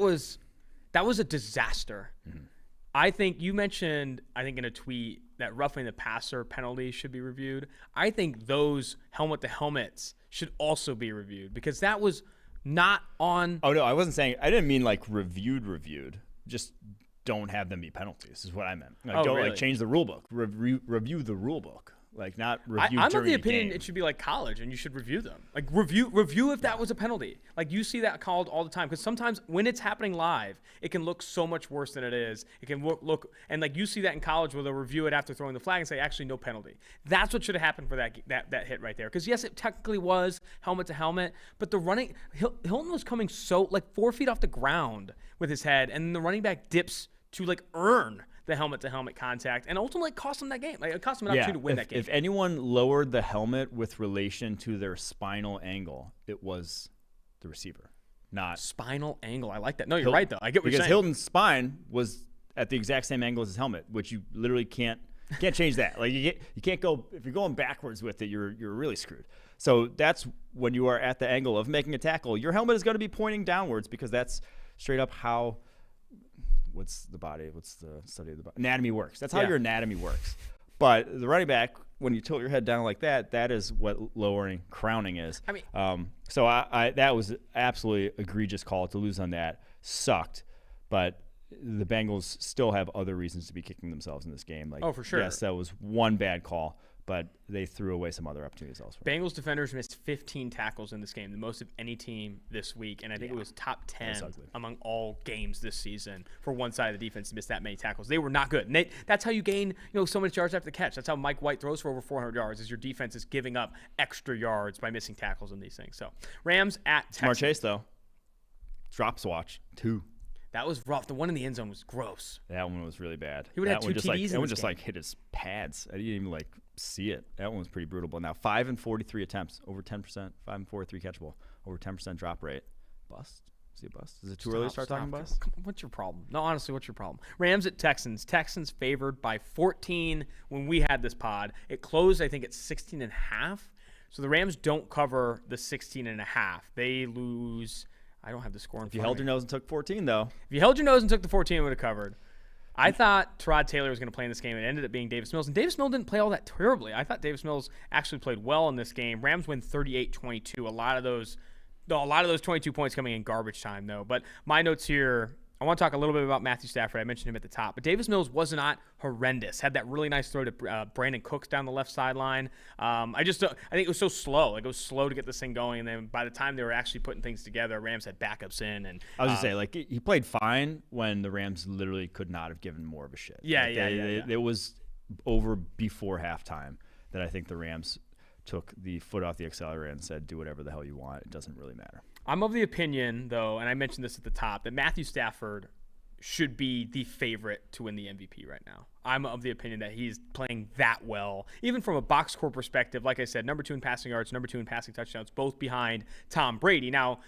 That was a disaster. Mm-hmm. I think you mentioned, in a tweet that roughing the passer penalties should be reviewed. I think those helmet to helmets should also be reviewed because that was not on. Oh no, I wasn't saying. I didn't mean like reviewed. Just don't have them be penalties. Is what I meant. Like, don't really? Like change the rule book. Review the rule book. Like not review. I'm of the opinion game. It should be like college, and you should review them. Like review if that was a penalty. Like you see that called all the time because sometimes when it's happening live, it can look so much worse than it is. It can look and like you see that in college where they'll review it after throwing the flag and say actually no penalty. That's what should have happened for that hit right there. Because yes, it technically was helmet to helmet, but the running Hilton was coming so like 4 feet off the ground with his head, and the running back dips to like earn the helmet-to-helmet contact, and ultimately cost them that game. Like it cost them an opportunity to win that game. If anyone lowered the helmet with relation to their spinal angle, it was the receiver, not spinal angle. I like that. No, you're right though. I get what you're saying. Because Hilton's spine was at the exact same angle as his helmet, which you literally can't change that. Like you can't go if you're going backwards with it, you're really screwed. So that's when you are at the angle of making a tackle. Your helmet is going to be pointing downwards because that's straight up how. What's the study of the body? Anatomy works. That's how your anatomy works. But the running back, when you tilt your head down like that, that is what lowering crowning is. I mean, so I that was absolutely egregious call to lose on that. Sucked, but the Bengals still have other reasons to be kicking themselves in this game. Like, for sure. Yes, that was one bad call, but they threw away some other opportunities elsewhere. Bengals defenders missed 15 tackles in this game, the most of any team this week, and I think it was top 10 among all games this season for one side of the defense to miss that many tackles. They were not good. And that's how you gain, so much yards after the catch. That's how Mike White throws for over 400 yards, is your defense is giving up extra yards by missing tackles in these things. So Rams at Texans. Smart chase, though. Drops watch, 2. That was rough. The one in the end zone was gross. That one was really bad. He would have 2 TDs that one just hit his pads. I didn't even see it. That one was pretty brutal. But now 5 and 43 attempts, over 10%. 5 and 43 catchable, over 10% drop rate. Bust? Is he a bust? Is it too early to start talking bust? What's your problem? No, honestly, what's your problem? Rams at Texans. Texans favored by 14 when we had this pod. It closed, I think, at 16.5. So the Rams don't cover the 16.5. They lose. I don't have the score in front of me. If you held your nose and took 14, though. If you held your nose and took the 14, it would have covered. I thought Tyrod Taylor was going to play in this game. It ended up being Davis Mills. And Davis Mills didn't play all that terribly. I thought Davis Mills actually played well in this game. Rams win 38-22. A lot of those 22 points coming in garbage time, though. But my notes here, I want to talk a little bit about Matthew Stafford. I mentioned him at the top. But Davis Mills was not horrendous. Had that really nice throw to Brandon Cooks down the left sideline. I think it was so slow. Like, it was slow to get this thing going. And then by the time they were actually putting things together, Rams had backups in. And I was going to say, he played fine when the Rams literally could not have given more of a shit. Yeah. It was over before halftime that I think the Rams took the foot off the accelerator and said, do whatever the hell you want. It doesn't really matter. I'm of the opinion, though, and I mentioned this at the top, that Matthew Stafford should be the favorite to win the MVP right now. I'm of the opinion that he's playing that well. Even from a box score perspective, like I said, number 2 in passing yards, number 2 in passing touchdowns, both behind Tom Brady. Now,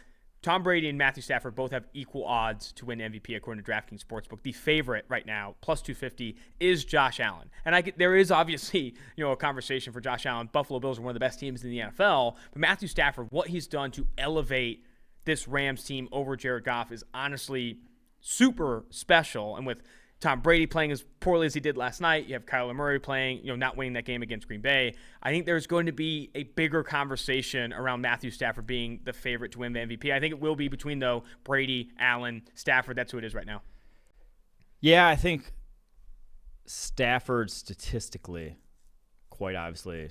Tom Brady and Matthew Stafford both have equal odds to win MVP according to DraftKings Sportsbook. The favorite right now, plus 250, is Josh Allen. And there is obviously, a conversation for Josh Allen. Buffalo Bills are one of the best teams in the NFL. But Matthew Stafford, what he's done to elevate this Rams team over Jared Goff is honestly super special. And with Tom Brady playing as poorly as he did last night, you have Kyler Murray playing, not winning that game against Green Bay. I think there's going to be a bigger conversation around Matthew Stafford being the favorite to win the MVP. I think it will be between, though, Brady, Allen, Stafford. That's who it is right now. Yeah, I think Stafford statistically, quite obviously,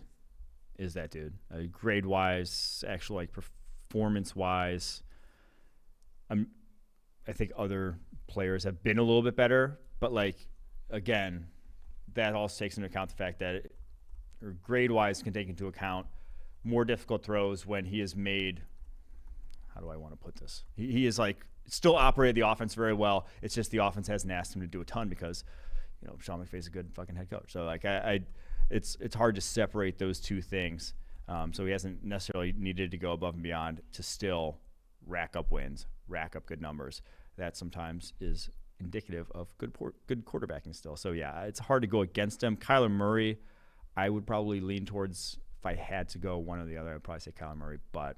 is that dude. Grade-wise, actual performance-wise, I think other players have been a little bit better, but again, that also takes into account the fact that grade-wise can take into account more difficult throws when he has made. How do I want to put this? He is still operated the offense very well. It's just the offense hasn't asked him to do a ton because Sean McVay's a good fucking head coach. So it's hard to separate those two things. So he hasn't necessarily needed to go above and beyond to still rack up wins, rack up good numbers. That sometimes is indicative of good quarterbacking still. So, yeah, it's hard to go against him. Kyler Murray, I would probably lean towards if I had to go one or the other, I'd probably say Kyler Murray, but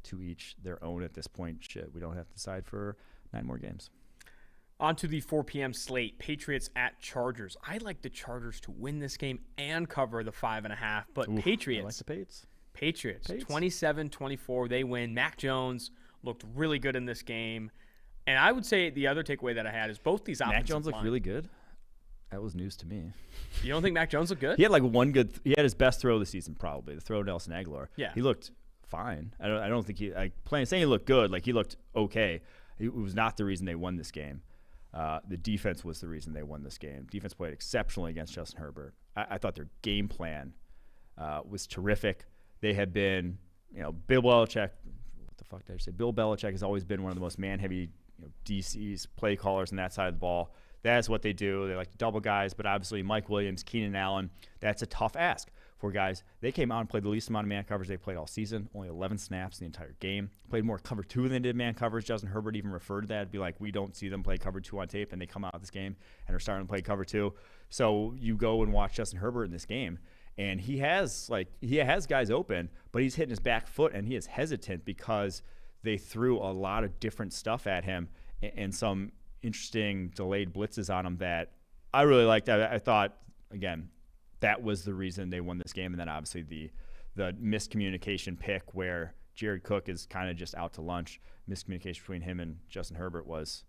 to each their own at this point. Shit, we don't have to decide for 9 more games. On to the 4 p.m. slate, Patriots at Chargers. I like the Chargers to win this game and cover the 5.5, but Patriots. I like the Patriots. Patriots, 27-24, they win. Mac Jones looked really good in this game. And I would say the other takeaway that I had is both these offensive Mac Jones looked really good? That was news to me. You don't think Mac Jones looked good? He had like one good he had his best throw of the season probably, the throw to Nelson Aguilar. Yeah. He looked fine. I don't think saying he looked good, like he looked okay. It was not the reason they won this game. The defense was the reason they won this game. Defense played exceptionally against Justin Herbert. I thought their game plan was terrific. They had been, Bill Belichick. What the fuck did I say? Bill Belichick has always been one of the most man-heavy DCs, play callers on that side of the ball. That's what they do. They like to double guys, but obviously Mike Williams, Keenan Allen, that's a tough ask for guys. They came out and played the least amount of man coverage they played all season, only 11 snaps in the entire game. Played more cover 2 than they did man coverage. Justin Herbert even referred to that. It'd be like, we don't see them play cover 2 on tape, and they come out of this game and are starting to play cover 2. So you go and watch Justin Herbert in this game, and he has guys open, but he's hitting his back foot, and he is hesitant because they threw a lot of different stuff at him and some interesting delayed blitzes on him that I really liked. I thought, again, that was the reason they won this game. And then obviously the miscommunication pick where Jared Cook is kind of just out to lunch. Miscommunication between him and Justin Herbert was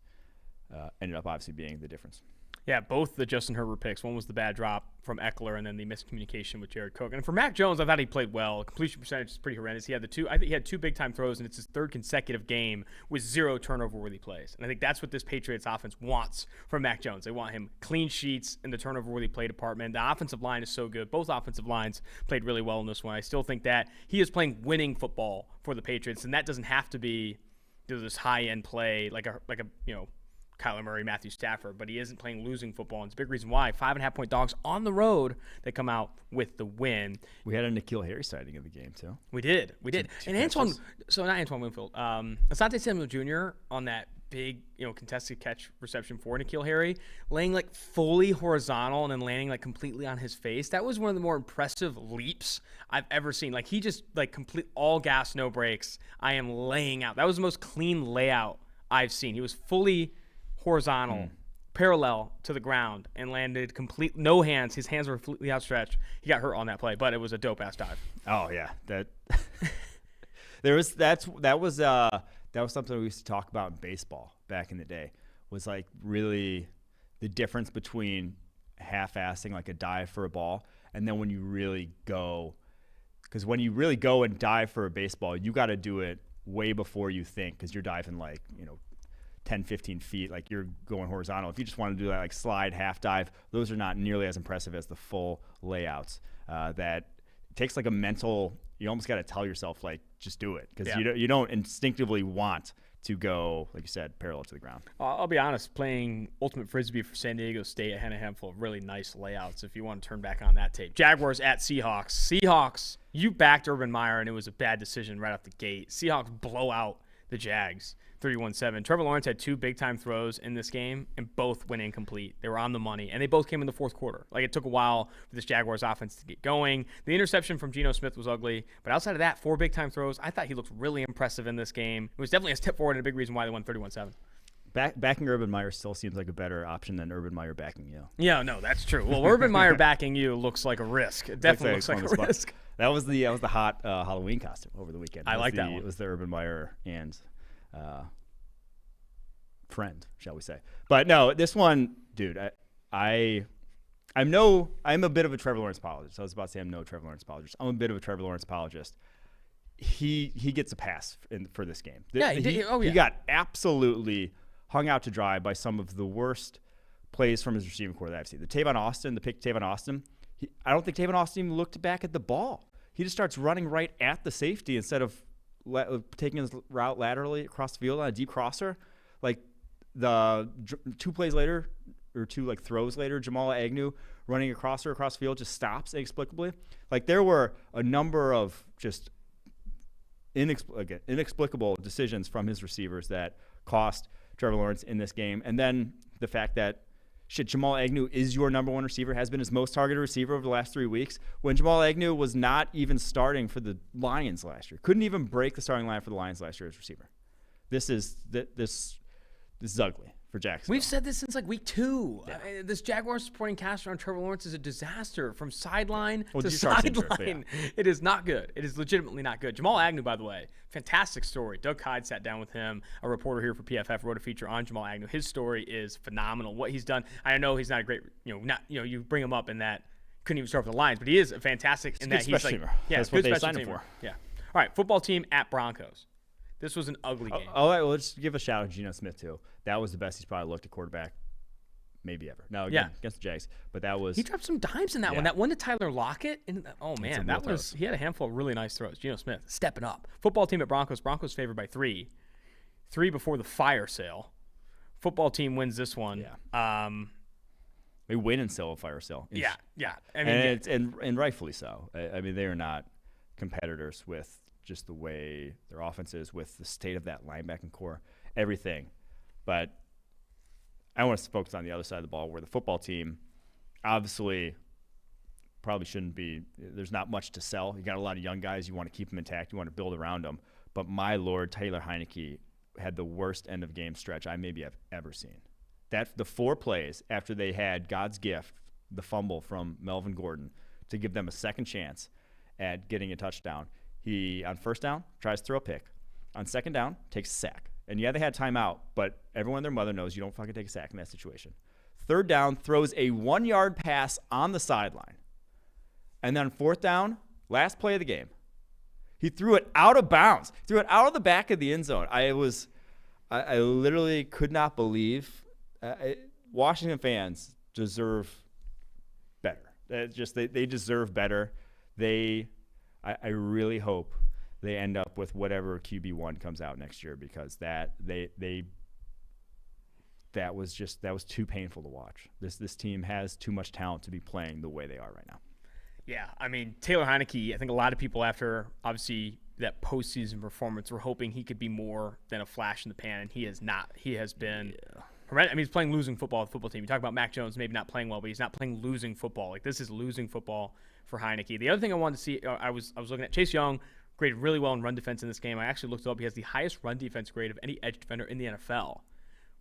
ended up obviously being the difference. Yeah, both the Justin Herbert picks. One was the bad drop from Eckler, and then the miscommunication with Jared Cook. And for Mac Jones, I thought he played well. Completion percentage is pretty horrendous. I think he had 2 big-time throws, and it's his 3rd consecutive game with 0 turnover-worthy plays. And I think that's what this Patriots offense wants from Mac Jones. They want him clean sheets in the turnover-worthy play department. The offensive line is so good. Both offensive lines played really well in this one. I still think that he is playing winning football for the Patriots, and that doesn't have to be this high-end play like a Kyler Murray, Matthew Stafford, but he isn't playing losing football, and it's a big reason why. 5.5-point dogs on the road that come out with the win. We had a N'Keal Harry sighting of the game, too. We did. And Antoine Winfield, Asante Samuel Jr. on that big, contested catch reception for N'Keal Harry, laying like fully horizontal and then landing like completely on his face. That was one of the more impressive leaps I've ever seen. Like he just like complete all gas, no brakes. I am laying out. That was the most clean layout I've seen. He was fully horizontal, parallel to the ground, and landed no hands. His hands were completely outstretched. He got hurt on that play, but it was a dope ass dive. Oh yeah, that was something we used to talk about in baseball back in the day. Was like really the difference between half-assing like a dive for a ball and then when you really go, because when you really go and dive for a baseball, you got to do it way before you think, because you're diving like 10, 15 feet, like you're going horizontal. If you just want to do that like slide, half dive, those are not nearly as impressive as the full layouts. That takes like a mental, you almost got to tell yourself like, just do it. Because you don't instinctively want to go, like you said, parallel to the ground. I'll be honest, playing Ultimate Frisbee for San Diego State, I had a handful of really nice layouts if you want to turn back on that tape. Jaguars at Seahawks. Seahawks, you backed Urban Meyer, and it was a bad decision right off the gate. Seahawks blow out the Jags 31-7. Trevor Lawrence had 2 big-time throws in this game, and both went incomplete. They were on the money, and they both came in the fourth quarter. Like, it took a while for this Jaguars offense to get going. The interception from Geno Smith was ugly, but outside of that, 4 big-time throws. I thought he looked really impressive in this game. It was definitely a step forward and a big reason why they won 31-7. Backing Urban Meyer still seems like a better option than Urban Meyer backing you. Yeah, no, that's true. Well, Urban Meyer backing you looks like a risk. It definitely looks like a risk. That was the hot Halloween costume over the weekend. I like that one. It was the Urban Meyer and friend, shall we say. But no, this one, dude, I'm a bit of a Trevor Lawrence apologist. I was about to say I'm no Trevor Lawrence apologist. I'm a bit of a Trevor Lawrence apologist. He gets a pass for this game. Yeah, he got absolutely hung out to dry by some of the worst plays from his receiving core that I've seen. The pick Tavon Austin, I don't think Tavon Austin even looked back at the ball. He just starts running right at the safety instead of taking his route laterally across the field on a deep crosser. Like the 2 plays later, or 2 like throws later, Jamal Agnew running across the field just stops inexplicably. Like there were a number of just inexplicable decisions from his receivers that cost Trevor Lawrence in this game. And then the fact that Jamal Agnew is your number one receiver, has been his most targeted receiver over the last 3 weeks, when Jamal Agnew was not even starting for the Lions last year. Couldn't even break the starting line for the Lions last year as receiver. This is ugly for Jacksonville. We've said this since like week 2. Yeah. This Jaguars supporting cast on Trevor Lawrence is a disaster from sideline to sideline. Yeah. It is not good. It is legitimately not good. Jamal Agnew, by the way, fantastic story. Doug Hyde sat down with him, a reporter here for PFF, wrote a feature on Jamal Agnew. His story is phenomenal. What he's done, I know he's not a great, you bring him up in that couldn't even start for the Lions, but he is fantastic in that he's like, that's what they signed him for. Yeah. All right, football team at Broncos. This was an ugly game. All right, well, let's give a shout out to Geno Smith, too. That was the best he's probably looked at quarterback maybe ever. No, again, against the Jags. But that was... He dropped some dimes in that one. That one to Tyler Lockett. He had a handful of really nice throws. Geno Smith stepping up. Football team at Broncos. Broncos favored by 3. 3 before the fire sale. Football team wins this one. Yeah. They win and sell a fire sale. Yeah. I mean, and rightfully so. I mean, they are not competitors with just the way their offense is, with the state of that linebacking core, everything. But I want to focus on the other side of the ball, where the football team obviously probably shouldn't be. There's not much to sell. You got a lot of young guys. You want to keep them intact. You want to build around them. But my Lord, Taylor Heineke had the worst end of game stretch I maybe have ever seen. The 4 plays after they had God's gift, the fumble from Melvin Gordon, to give them a second chance at getting a touchdown. He, on first down, tries to throw a pick. On second down, takes a sack. And yeah, they had timeout, but everyone and their mother knows you don't fucking take a sack in that situation. Third down, throws a 1-yard pass on the sideline. And then fourth down, last play of the game, he threw it out of bounds. Threw it out of the back of the end zone. I literally could not believe. Washington fans deserve better. They deserve better. I really hope they end up with whatever QB1 comes out next year, because that was too painful to watch. This team has too much talent to be playing the way they are right now. Yeah, I mean, Taylor Heineke, I think a lot of people after obviously that postseason performance were hoping he could be more than a flash in the pan, and he is not. He has been horrendous. I mean, he's playing losing football with the football team. You talk about Mac Jones maybe not playing well, but he's not playing losing football. Like, this is losing football for Heineke. The other thing I wanted to see, I was looking at Chase Young, graded really well in run defense in this game. I actually looked it up. He has the highest run defense grade of any edge defender in the NFL.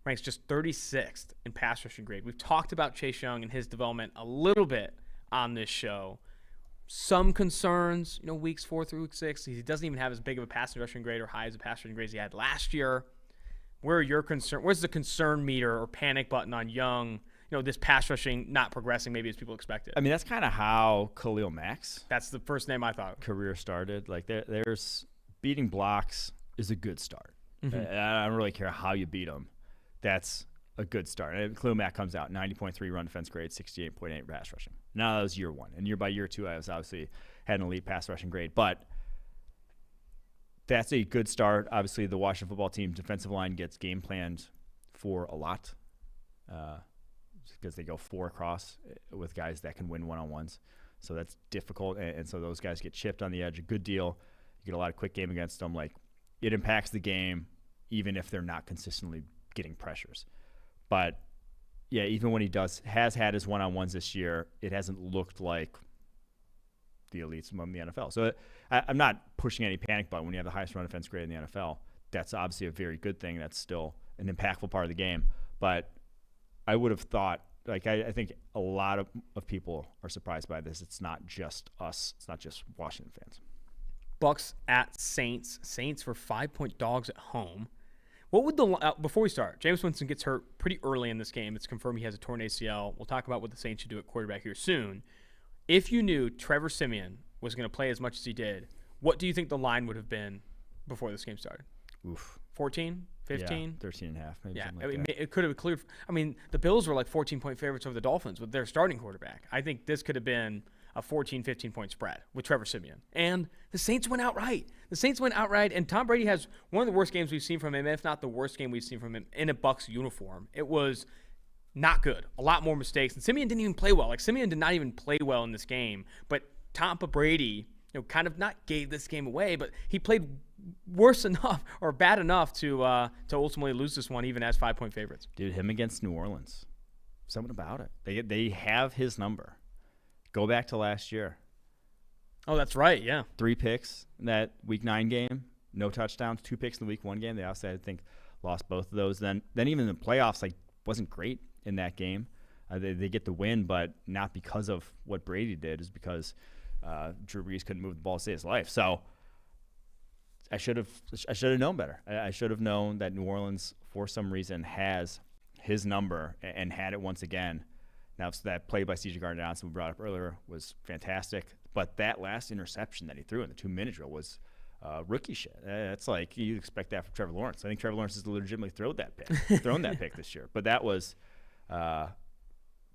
Ranks just 36th in pass rushing grade. We've talked about Chase Young and his development a little bit on this show. Some concerns, weeks 4 through week 6. He doesn't even have as big of a pass rushing grade or high as a pass rushing grade as he had last year. Where are your concern? Where's the concern meter or panic button on Young? This pass rushing not progressing maybe as people expected. I mean, that's kind of how Khalil Mack's. That's the first name I thought. Career started. Like, there's beating blocks is a good start. Mm-hmm. I don't really care how you beat them. That's a good start. And Khalil Mack comes out 90.3 run defense grade, 68.8 pass rushing. Now that was year 1, and by year 2, I was obviously had an elite pass rushing grade, but that's a good start. Obviously, the Washington football team defensive line gets game planned for a lot. Because they go 4 across with guys that can win one-on-ones. So that's difficult, and so those guys get chipped on the edge a good deal. You get a lot of quick game against them. Like, it impacts the game even if they're not consistently getting pressures. But, yeah, even when he has had his one-on-ones this year, it hasn't looked like the elites among the NFL. So I'm not pushing any panic button when you have the highest run defense grade in the NFL. That's obviously a very good thing. That's still an impactful part of the game. But I would have thought, I think a lot of people are surprised by this. It's not just us. It's not just Washington fans. Bucks at Saints. Saints were 5-point dogs at home. What would before we start, Jameis Winston gets hurt pretty early in this game. It's confirmed he has a torn ACL. We'll talk about what the Saints should do at quarterback here soon. If you knew Trevor Siemian was going to play as much as he did, what do you think the line would have been before this game started? 14? 15? 13 and a half. Maybe it could have cleared. I mean, the Bills were like 14-point favorites over the Dolphins with their starting quarterback. I think this could have been a 14, 15-point spread with Trevor Siemian. And the Saints went outright. And Tom Brady has one of the worst games we've seen from him, if not the worst game we've seen from him, in a Bucs uniform. It was not good. A lot more mistakes. And Siemian didn't even play well. Siemian did not even play well in this game. But Tampa Brady, kind of not gave this game away, but he played worse enough or bad enough to ultimately lose this one, even as 5-point favorites. Dude, him against New Orleans. something about it. They have his number. Go back to last year. Oh, that's right. Yeah. 3 picks in that Week 9 game. No touchdowns. 2 picks in the Week 1 game. They also, I think, lost both of those. Then even the playoffs, wasn't great in that game. They get the win, but not because of what Brady did. Is because Drew Brees couldn't move the ball to save his life. So I should have known better. I should have known that New Orleans, for some reason, has his number and had it once again. Now, so that play by C.J. Gardner-Johnson we brought up earlier was fantastic, but that last interception that he threw in the 2-minute drill was rookie shit. It's like you'd expect that from Trevor Lawrence. I think Trevor Lawrence has legitimately thrown that pick this year, but that was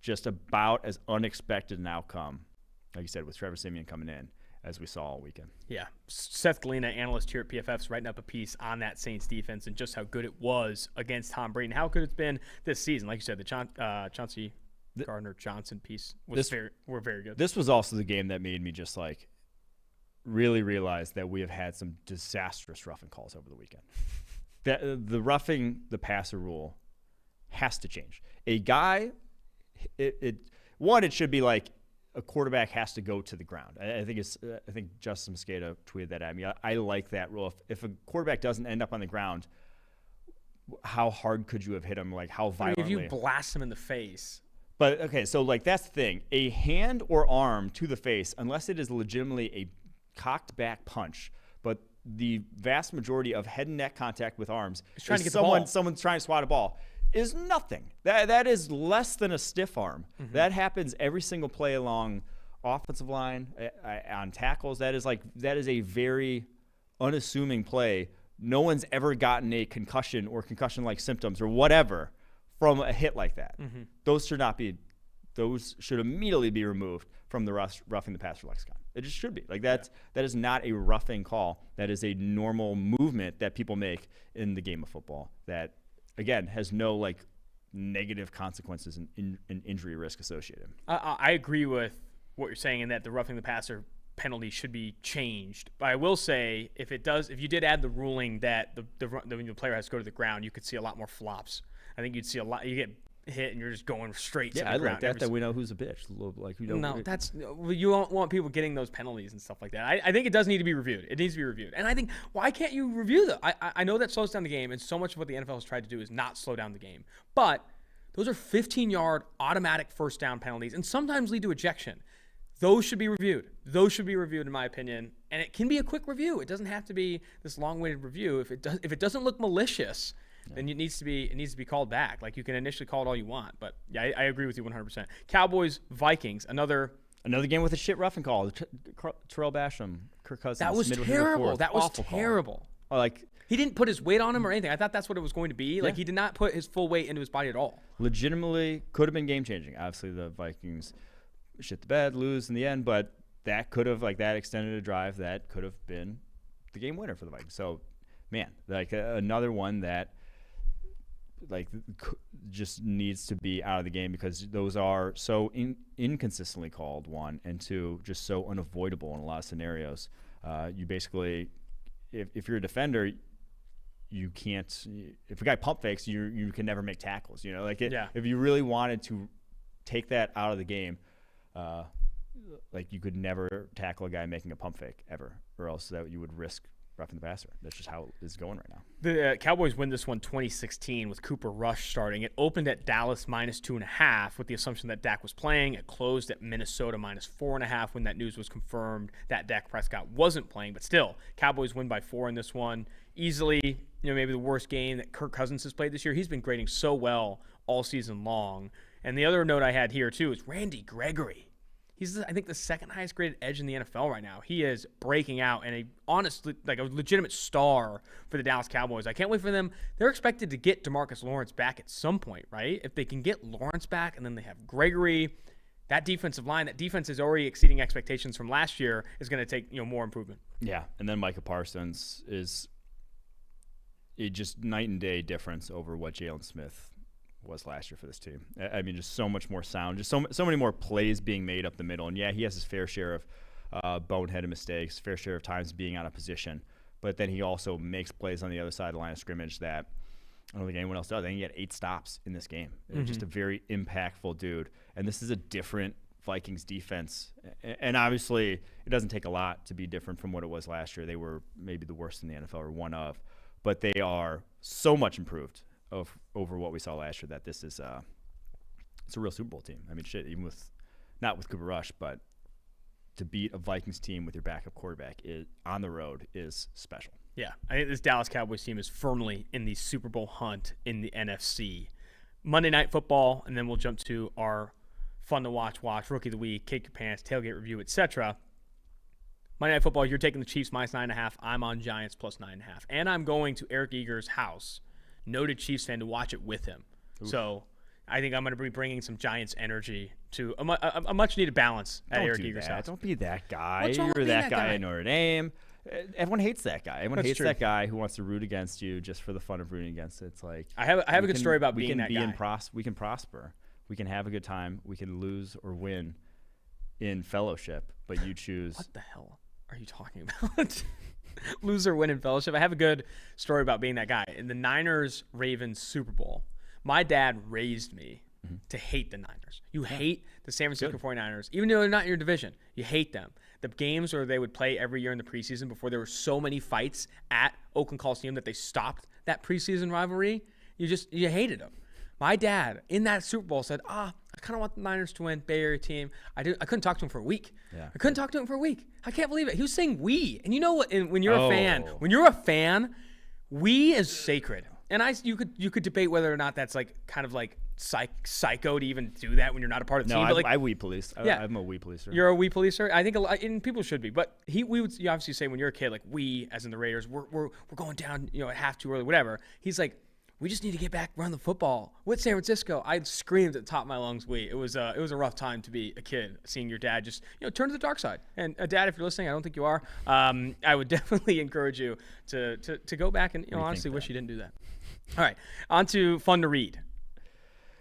just about as unexpected an outcome, like you said, with Trevor Siemian coming in, as we saw all weekend. Yeah. Seth Galina, analyst here at PFF, is writing up a piece on that Saints defense and just how good it was against Tom Brady and how good it's been this season. Like you said, the Chauncey Gardner-Johnson piece were very good. This was also the game that made me just really realize that we have had some disastrous roughing calls over the weekend. The roughing the passer rule has to change. A guy, it should be like a quarterback has to go to the ground. I think Justin Mosqueda tweeted that at me. I like that rule. If a quarterback doesn't end up on the ground, how hard could you have hit him? How violently? If you blast him in the face. But okay, so that's the thing. A hand or arm to the face, unless it is legitimately a cocked back punch, but the vast majority of head and neck contact with arms is someone's trying to swat a ball, is nothing. That is less than a stiff arm. Mm-hmm. That happens every single play along offensive line, on tackles. That is a very unassuming play. No one's ever gotten a concussion or concussion-like symptoms or whatever from a hit like that. Mm-hmm. Those should immediately be removed from the roughing the passer lexicon. It just should be. That is not a roughing call. That is a normal movement that people make in the game of football that, again, has no negative consequences and injury risk associated. I agree with what you're saying in that the roughing the passer penalty should be changed. But I will say, if you did add the ruling that when the player has to go to the ground, you could see a lot more flops. I think you'd see a lot. You get hit and you're just going straight to the ground. Yeah, I like that we know who's a bitch. You don't want people getting those penalties and stuff like that. I think it does need to be reviewed. It needs to be reviewed. And I think, why can't you review them? I know that slows down the game, and so much of what the NFL has tried to do is not slow down the game. But those are 15-yard automatic first down penalties and sometimes lead to ejection. Those should be reviewed. In my opinion. And it can be a quick review. It doesn't have to be this long-winded review. If it doesn't look malicious, then it needs to be called back. You can initially call it all you want, but yeah, I agree with you 100%. Cowboys, Vikings, another game with a shit roughing call. Terrell Basham, Kirk Cousins. That was terrible. That was terrible. He didn't put his weight on him or anything. I thought that's what it was going to be. He did not put his full weight into his body at all. Legitimately could have been game changing. Obviously, the Vikings shit the bed, lose in the end, but that could have that extended a drive that could have been the game winner for the Vikings. So, man, another one that. Just needs to be out of the game because those are so inconsistently called, one, and two, just so unavoidable in a lot of scenarios. You basically, if you're a defender, you can't. If a guy pump fakes, you can never make tackles. If you really wanted to take that out of the game, you could never tackle a guy making a pump fake ever, or else that you would risk roughing the passer. That's just how it's going right now. The Cowboys win this one 2016 with Cooper Rush starting. It opened at Dallas -2.5 with the assumption that Dak was playing. It closed at Minnesota -4.5 when that news was confirmed that Dak Prescott wasn't playing. But still, Cowboys win by 4 in this one. Easily, maybe the worst game that Kirk Cousins has played this year. He's been grading so well all season long. And the other note I had here, too, is Randy Gregory. He's, I think, the second highest graded edge in the NFL right now. He is breaking out and a legitimate star for the Dallas Cowboys. I can't wait for them. They're expected to get DeMarcus Lawrence back at some point, right? If they can get Lawrence back and then they have Gregory, that defensive line, that defense is already exceeding expectations from last year, is going to take more improvement. Yeah, and then Micah Parsons is just night and day difference over what Jalen Smith was last year for this team. I mean, just so much more sound, just so many more plays being made up the middle. And yeah, he has his fair share of boneheaded mistakes, fair share of times being out of position. But then he also makes plays on the other side of the line of scrimmage that I don't think anyone else does. I think he had 8 stops in this game. Just a very impactful dude. And this is a different Vikings defense. And obviously, it doesn't take a lot to be different from what it was last year. They were maybe the worst in the NFL, or one of. But they are so much improved over what we saw last year that this is it's a real Super Bowl team. I mean, shit, even not with Cooper Rush, but to beat a Vikings team with your backup quarterback on the road is special. Yeah, I think this Dallas Cowboys team is firmly in the Super Bowl hunt in the NFC. Monday Night Football, and then we'll jump to our fun to watch, Rookie of the Week, Kick Your Pants, Tailgate Review, etc. Monday Night Football, you're taking the Chiefs -9.5. I'm on Giants +9.5. And I'm going to Eric Eager's house, noted Chiefs fan, to watch it with him. Oof. So I think I'm going to be bringing some Giants energy to a much-needed balance at Eric Eager's house. Don't be that guy. You're that guy in Notre Dame. Everyone hates that guy. Everyone hates that guy who wants to root against you just for the fun of rooting against it. It's like I have a good story about being that guy. We can prosper. We can have a good time. We can lose or win in fellowship, but you choose. What the hell are you talking about? Lose or win in fellowship? I have a good story about being that guy. In the Niners-Ravens Super Bowl, my dad raised me to hate the Niners. You hate the San Francisco 49ers, even though they're not in your division. You hate them. The games where they would play every year in the preseason before there were so many fights at Oakland Coliseum that they stopped that preseason rivalry, you hated them. My dad in that Super Bowl said, I kind of want the Niners to win, Bay Area team. I couldn't talk to him for a week. Yeah. I couldn't talk to him for a week. I can't believe it. He was saying we. And you know what? When you're a fan, we is sacred. And you could debate whether or not that's like kind of like psycho to even do that when you're not a part of the team. I we police. I'm a we policer. You're a we policer. I think and people should be. But you obviously say when you're a kid, like we, as in the Raiders, we're going down, at half too early, whatever. He's like, we just need to get back, run the football with San Francisco. I screamed at the top of my lungs. It was a rough time to be a kid, seeing your dad just turn to the dark side. And Dad, if you're listening, I don't think you are. I would definitely encourage you to go back and honestly wish you didn't do that. All right, on to fun to read.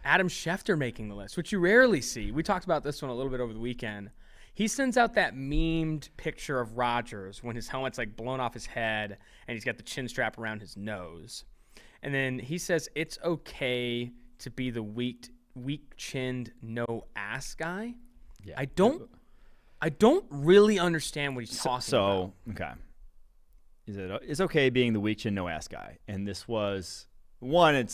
Adam Schefter making the list, which you rarely see. We talked about this one a little bit over the weekend. He sends out that memed picture of Rodgers when his helmet's like blown off his head and he's got the chin strap around his nose. And then he says it's okay to be the weak-chinned, no-ass guy. Yeah. I don't really understand what he's talking about. Okay. It's okay being the weak-chinned, no-ass guy. And this was one.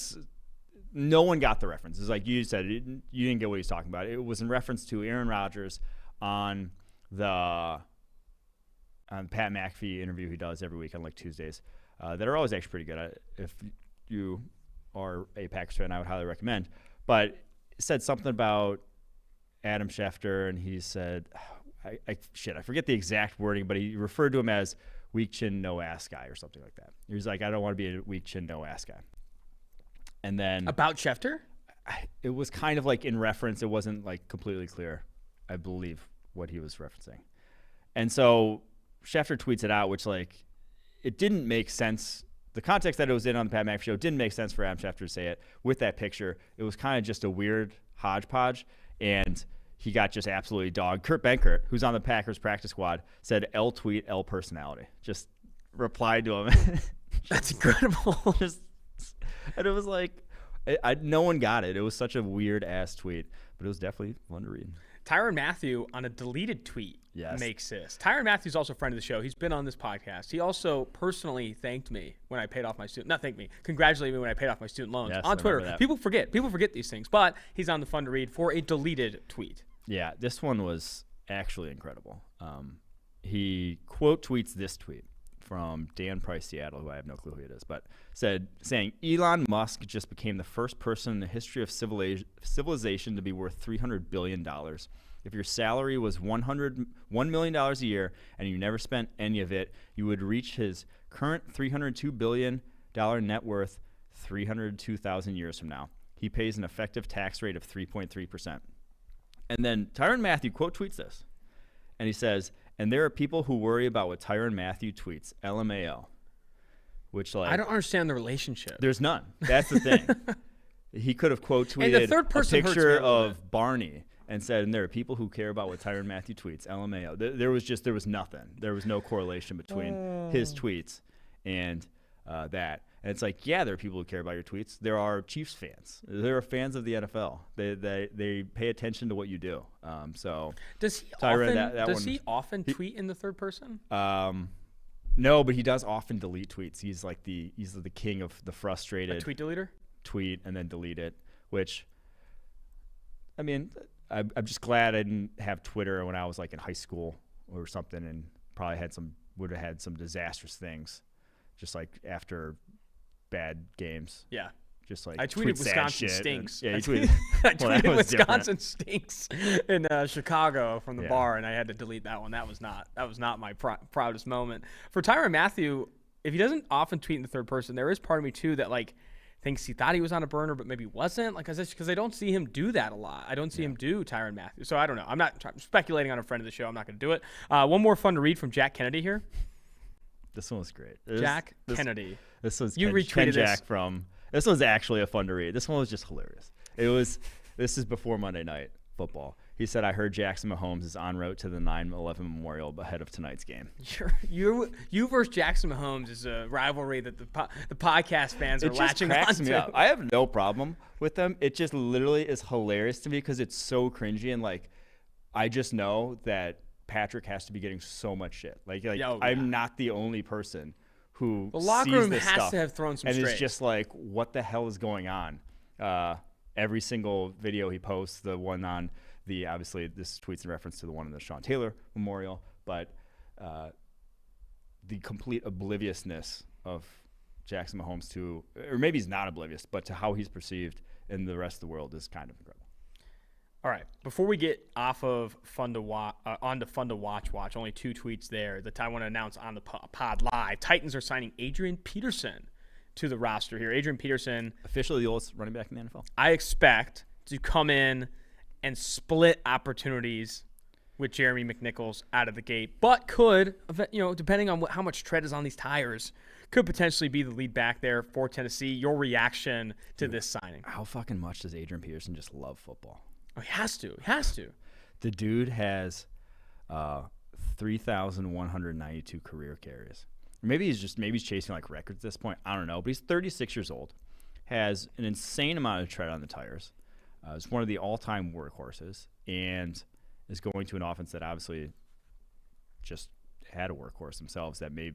No one got the reference. It's like you said, you didn't get what he's talking about. It was in reference to Aaron Rodgers on the Pat McAfee interview he does every week on like Tuesdays that are always actually pretty good. If you are a Packers fan, I would highly recommend. But it said something about Adam Schefter, and he said, I forget the exact wording, but he referred to him as weak chin, no ass guy or something like that. He was like, I don't want to be a weak chin, no ass guy. And then about Schefter? It was kind of like in reference. It wasn't like completely clear, I believe, what he was referencing. And so Schefter tweets it out, which like it didn't make sense. The context that it was in on the Pat McAfee show didn't make sense for Adam Schefter to say it with that picture. It was kind of just a weird hodgepodge, and he got just absolutely dogged. Kurt Benkert, who's on the Packers practice squad, said L tweet, L personality. Just replied to him. That's incredible. And it was like, no one got it. It was such a weird-ass tweet, but it was definitely fun to read. Tyrann Mathieu on a deleted tweet makes this. Tyrann Mathieu's also a friend of the show. He's been on this podcast. He also personally thanked me when I paid off my congratulated me when I paid off my student loans on Twitter. People forget these things, but he's on the fun to read for a deleted tweet. Yeah, this one was actually incredible. He quote tweets this tweet from Dan Price, Seattle, who I have no clue who it is, but saying, Elon Musk just became the first person in the history of civilization to be worth $300 billion. If your salary was $1 million a year and you never spent any of it, you would reach his current $302 billion net worth 302,000 years from now. He pays an effective tax rate of 3.3%. And then Tyrann Mathieu quote tweets this, and he says, and there are people who worry about what Tyrann Mathieu tweets, LMAO, which like I don't understand the relationship. There's none. That's the thing. He could have quote tweeted a picture of Barney and said, and there are people who care about what Tyrann Mathieu tweets, LMAO. There was nothing. There was no correlation between his tweets and that. And it's like, yeah, there are people who care about your tweets. There are Chiefs fans. There are fans of the NFL. They pay attention to what you do. So does he often tweet in the third person? No, but he does often delete tweets. He's the king of the frustrated tweet deleter. Tweet and then delete it. Which, I mean, I'm just glad I didn't have Twitter when I was like in high school or something, and probably would have had some disastrous things, just like after bad games. Yeah. Just like I tweeted Wisconsin stinks. Yeah, you tweeted. I tweeted Wisconsin stinks in Chicago from the bar, and I had to delete that one. That was not my proudest moment. For Tyrann Mathieu, if he doesn't often tweet in the third person, there is part of me too that like thinks he thought he was on a burner, but maybe wasn't. Like, because I don't see him do that a lot. I don't see him do Tyrann Mathieu. So I don't know. I'm not speculating on a friend of the show. I'm not going to do it. One more fun to read from Jack Kennedy here. This one was great. Kennedy. This was you retweeted Jack from. This was actually a fun to read. This one was just hilarious. This is before Monday Night Football. He said, I heard Jackson Mahomes is en route to the 9/11 memorial ahead of tonight's game. You versus Jackson Mahomes is a rivalry that the podcast fans are latching on to. Me up. I have no problem with them. It just literally is hilarious to me because it's so cringy, and like I just know that Patrick has to be getting so much shit. I'm not the only person who the locker sees room this has stuff to have thrown some and straight. it's just like, what the hell is going on? Every single video he posts, the one on the, obviously this tweet's in reference to the one in the Sean Taylor Memorial, but the complete obliviousness of Jackson Mahomes to, or maybe he's not oblivious, but to how he's perceived in the rest of the world is kind of incredible. All right, before we get off of Fun to Watch, onto Fun to Watch, only two tweets there that I want to announce on the pod live. Titans are signing Adrian Peterson to the roster here. Adrian Peterson, officially the oldest running back in the NFL. I expect to come in and split opportunities with Jeremy McNichols out of the gate, but could, depending on how much tread is on these tires, could potentially be the lead back there for Tennessee. Your reaction to this signing? How fucking much does Adrian Peterson just love football? Oh, he has to. The dude has 3,192 career carries. Maybe he's chasing like records at this point. I don't know. But he's 36 years old, has an insane amount of tread on the tires. Is one of the all-time workhorses, and is going to an offense that obviously just had a workhorse themselves that may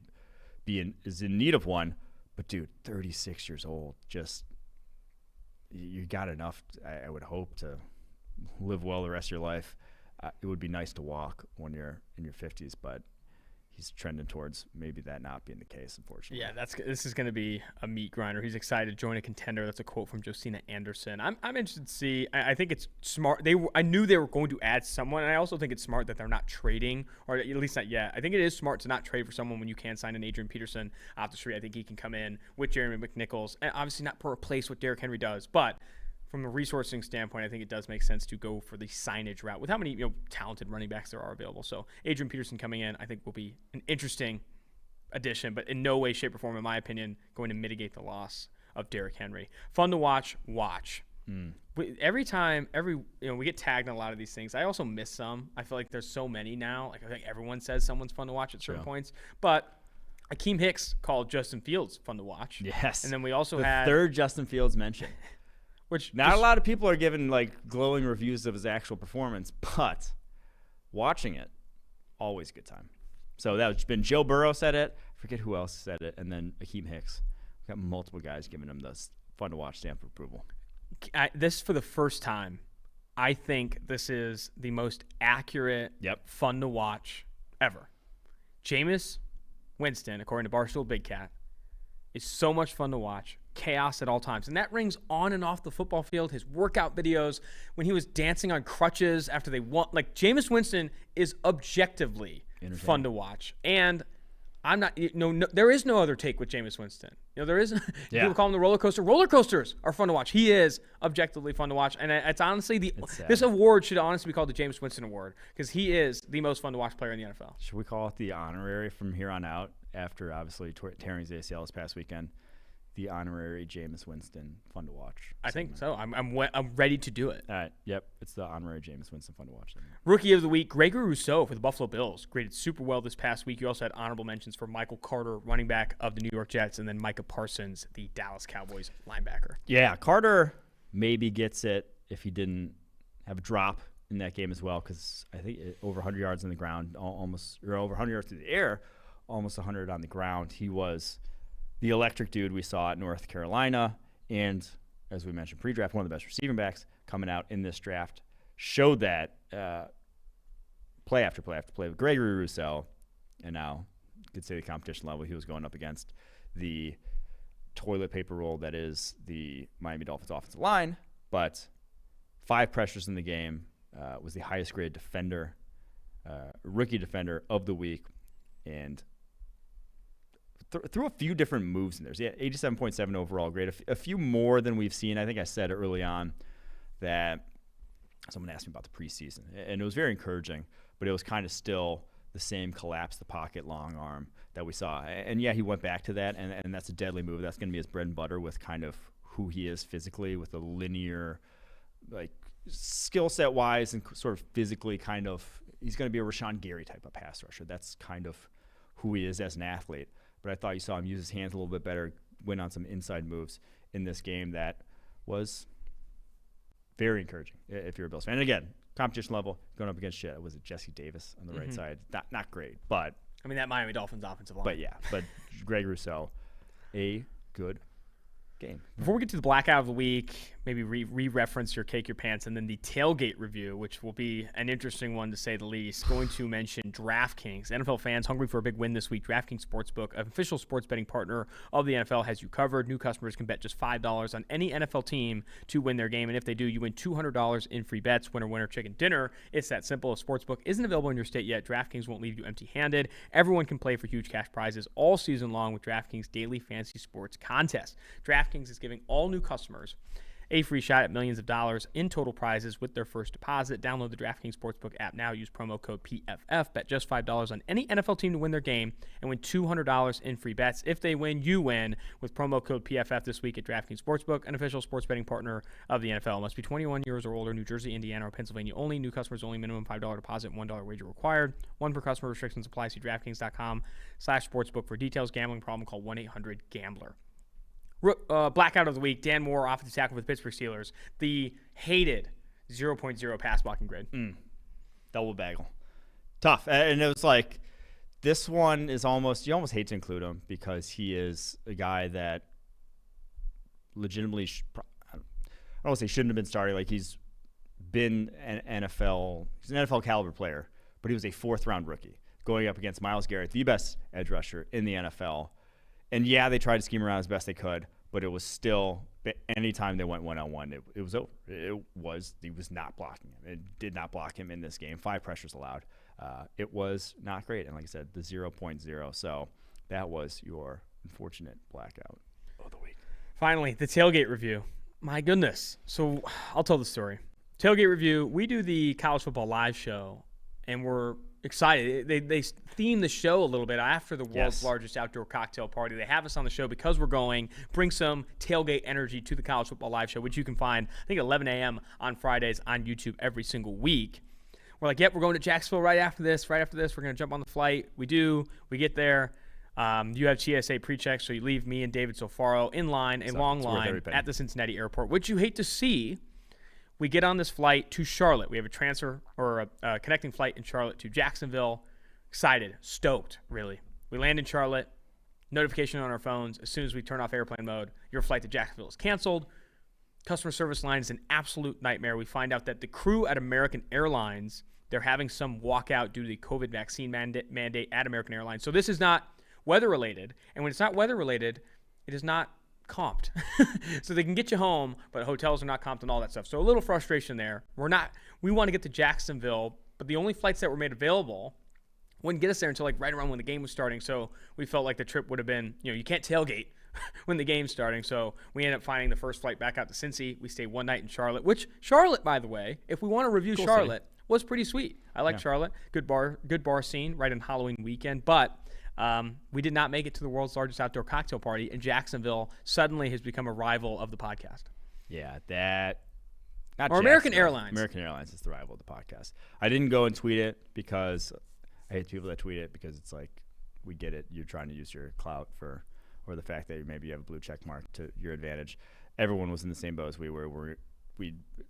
be is in need of one. But dude, 36 years old, just you got enough. I would hope to live well the rest of your life. It would be nice to walk when you're in your 50s, but he's trending towards maybe that not being the case, unfortunately. Yeah, this is going to be a meat grinder. He's excited to join a contender. That's a quote from Josina Anderson. I'm interested to see. I think it's smart. I knew they were going to add someone, and I also think it's smart that they're not trading, or at least not yet. I think it is smart to not trade for someone when you can sign an Adrian Peterson off the street. I think he can come in with Jeremy McNichols, and obviously not replace what Derrick Henry does, but from a resourcing standpoint, I think it does make sense to go for the signage route with how many talented running backs there are available. So Adrian Peterson coming in, I think, will be an interesting addition, but in no way, shape, or form, in my opinion, going to mitigate the loss of Derrick Henry. Fun to watch. Every time, we get tagged on a lot of these things. I also miss some. I feel like there's so many now. Like I think everyone says someone's fun to watch at certain points, but Akeem Hicks called Justin Fields fun to watch. Yes, and then we also had third Justin Fields mention. Which not a lot of people are giving like glowing reviews of his actual performance, but watching it, always a good time. So that's been Joe Burrow said it. I forget who else said it, and then Akeem Hicks. We've got multiple guys giving him the fun to watch stamp of approval. This for the first time, I think this is the most accurate, fun to watch ever. Jameis Winston, according to Barstool Big Cat, is so much fun to watch. Chaos at all times. And that rings on and off the football field. His workout videos, when he was dancing on crutches after they won. Like, Jameis Winston is objectively fun to watch. And I'm not, there is no other take with Jameis Winston. There isn't. People call him the roller coaster. Roller coasters are fun to watch. He is objectively fun to watch. And it's honestly, this award should honestly be called the Jameis Winston Award because he is the most fun to watch player in the NFL. Should we call it the honorary from here on out after, obviously, tearing his ACL this past weekend? the honorary Jameis Winston fun to watch? I think so. I'm ready to do it. All right. Yep. It's the honorary Jameis Winston fun to watch. Rookie of the week, Gregory Rousseau for the Buffalo Bills. Graded super well this past week. You also had honorable mentions for Michael Carter, running back of the New York Jets, and then Micah Parsons, the Dallas Cowboys linebacker. Yeah, Carter maybe gets it if he didn't have a drop in that game as well, because I think over 100 yards on the ground, almost, or over 100 yards through the air, almost 100 on the ground. He was the electric dude we saw at North Carolina, and as we mentioned pre-draft, one of the best receiving backs coming out in this draft. Showed that play after play after play with Gregory Rousseau, and now you could say the competition level he was going up against the toilet paper roll that is the Miami Dolphins offensive line, but 5 pressures in the game, was the highest grade defender, rookie defender of the week, and threw a few different moves in there. So yeah, 87.7 overall grade, a few more than we've seen. I think I said early on that someone asked me about the preseason, and it was very encouraging, but it was kind of still the same collapse the pocket long arm that we saw. And yeah, he went back to that, and that's a deadly move. That's going to be his bread and butter with kind of who he is physically, with a linear, like, skill set wise and sort of physically kind of, he's going to be a Rashawn Gary type of pass rusher. That's kind of who he is as an athlete. But I thought you saw him use his hands a little bit better, went on some inside moves in this game that was very encouraging if you're a Bills fan. And again, competition level, going up against was it Jesse Davis on the right side? Not great, but I mean, that Miami Dolphins offensive line. But Greg Rousseau, a good game. Before we get to the blackout of the week, maybe re-reference your Cake Your Pants, and then the tailgate review, which will be an interesting one to say the least. Going to mention DraftKings. NFL fans hungry for a big win this week. DraftKings Sportsbook, an official sports betting partner of the NFL, has you covered. New customers can bet just $5 on any NFL team to win their game, and if they do, you win $200 in free bets. Winner, winner, chicken dinner. It's that simple. If Sportsbook isn't available in your state yet, DraftKings won't leave you empty-handed. Everyone can play for huge cash prizes all season long with DraftKings Daily Fantasy Sports Contest. DraftKings is giving all new customers a free shot at millions of dollars in total prizes with their first deposit. Download the DraftKings Sportsbook app now. Use promo code PFF. Bet just $5 on any NFL team to win their game and win $200 in free bets. If they win, you win with promo code PFF this week at DraftKings Sportsbook, an official sports betting partner of the NFL. Must be 21 years or older. New Jersey, Indiana, or Pennsylvania only. New customers only. Minimum $5 deposit, $1 wager required. One per customer. Restrictions apply. See DraftKings.com/sportsbook for details. Gambling problem? Call 1-800-GAMBLER. Blackout of the week, Dan Moore, offensive tackle with the Pittsburgh Steelers. The hated 0.0 pass blocking grade. Double bagel. Tough. And it was like, this one is almost, you almost hate to include him because he is a guy that legitimately, I don't want to say shouldn't have been starting. Like, he's been an NFL caliber player, but he was a 4th-round rookie going up against Myles Garrett, the best edge rusher in the NFL. And yeah, they tried to scheme around as best they could, but it was still, anytime they went one-on-one, it was over. He was not blocking him. It did not block him in this game. 5 pressures allowed. It was not great. And like I said, the 0.0. So that was your unfortunate blackout of the week. Finally, the tailgate review. My goodness. So I'll tell the story. Tailgate review, we do the college football live show, and we're excited. They theme the show a little bit after the world's largest outdoor cocktail party. They have us on the show because we're going, bring some tailgate energy to the college football live show, which you can find, I think, at 11 a.m. on Fridays on YouTube every single week. We're like, yep, we're going to Jacksonville right after this. We're going to jump on the flight. We get there. You have TSA pre-check, so you leave me and David Sofaro in line, a long line at the Cincinnati airport, which you hate to see. We get on this flight to Charlotte. We have a transfer or a connecting flight in Charlotte to Jacksonville. Excited, stoked, really. We land in Charlotte. Notification on our phones. As soon as we turn off airplane mode, your flight to Jacksonville is canceled. Customer service line is an absolute nightmare. We find out that the crew at American Airlines, they're having some walkout due to the COVID vaccine mandate at American Airlines. So this is not weather-related. And when it's not weather-related, it is not comped. So they can get you home, but hotels are not comped and all that stuff. So a little frustration there. We want to get to Jacksonville, but the only flights that were made available wouldn't get us there until like right around when the game was starting. So we felt like the trip would have been, you can't tailgate when the game's starting. So we ended up finding the first flight back out to Cincy. We stayed one night in Charlotte, which Charlotte, by the way, if we want to review Charlotte, was pretty sweet. I like Charlotte. Good bar scene right in Halloween weekend. But We did not make it to the world's largest outdoor cocktail party, and Jacksonville suddenly has become a rival of the podcast. Yeah, that. Not or American Airlines. American Airlines is the rival of the podcast. I didn't go and tweet it because I hate people that tweet it because it's like, we get it. You're trying to use your clout or the fact that maybe you have a blue check mark to your advantage. Everyone was in the same boat as we were.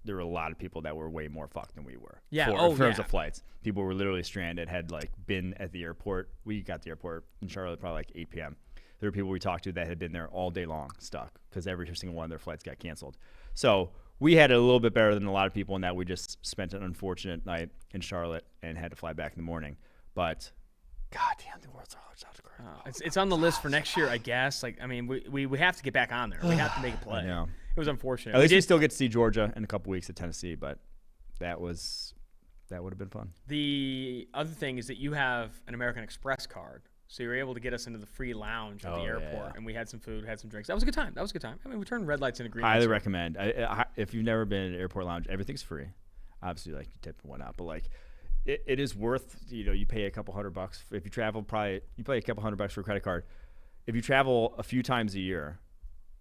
There were a lot of people that were way more fucked than we were. Yeah. In terms of flights, people were literally stranded. Had like been at the airport. We got to the airport in Charlotte probably like 8 p.m. There were people we talked to that had been there all day long, stuck because every single one of their flights got canceled. So we had it a little bit better than a lot of people in that we just spent an unfortunate night in Charlotte and had to fly back in the morning. But goddamn, the world's largest outdoor. It's on the list for next year, I guess. Like, I mean, we have to get back on there. We have to make a play. I know. It was unfortunate. At least we still get to see Georgia in a couple weeks at Tennessee, but that would have been fun. The other thing is that you have an American Express card, so you were able to get us into the free lounge at the airport, and we had some food, had some drinks. That was a good time. I mean, we turned red lights into green lights. Highly recommend. If you've never been at an airport lounge, everything's free. Obviously, like, you tip and whatnot, but like, it is worth. You pay a couple $100 if you travel. You pay a couple $100 for a credit card. If you travel a few times a year,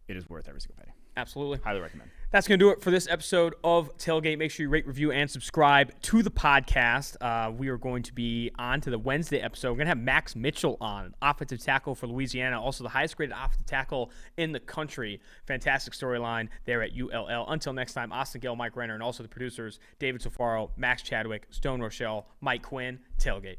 it is worth every single penny. Absolutely. Highly recommend. That's going to do it for this episode of Tailgate. Make sure you rate, review, and subscribe to the podcast. We are going to be on to the Wednesday episode. We're going to have Max Mitchell on, offensive tackle for Louisiana, also the highest graded offensive tackle in the country. Fantastic storyline there at ULL. Until next time, Austin Gayle, Mike Renner, and also the producers, David Sofaro, Max Chadwick, Stone Rochelle, Mike Quinn. Tailgate.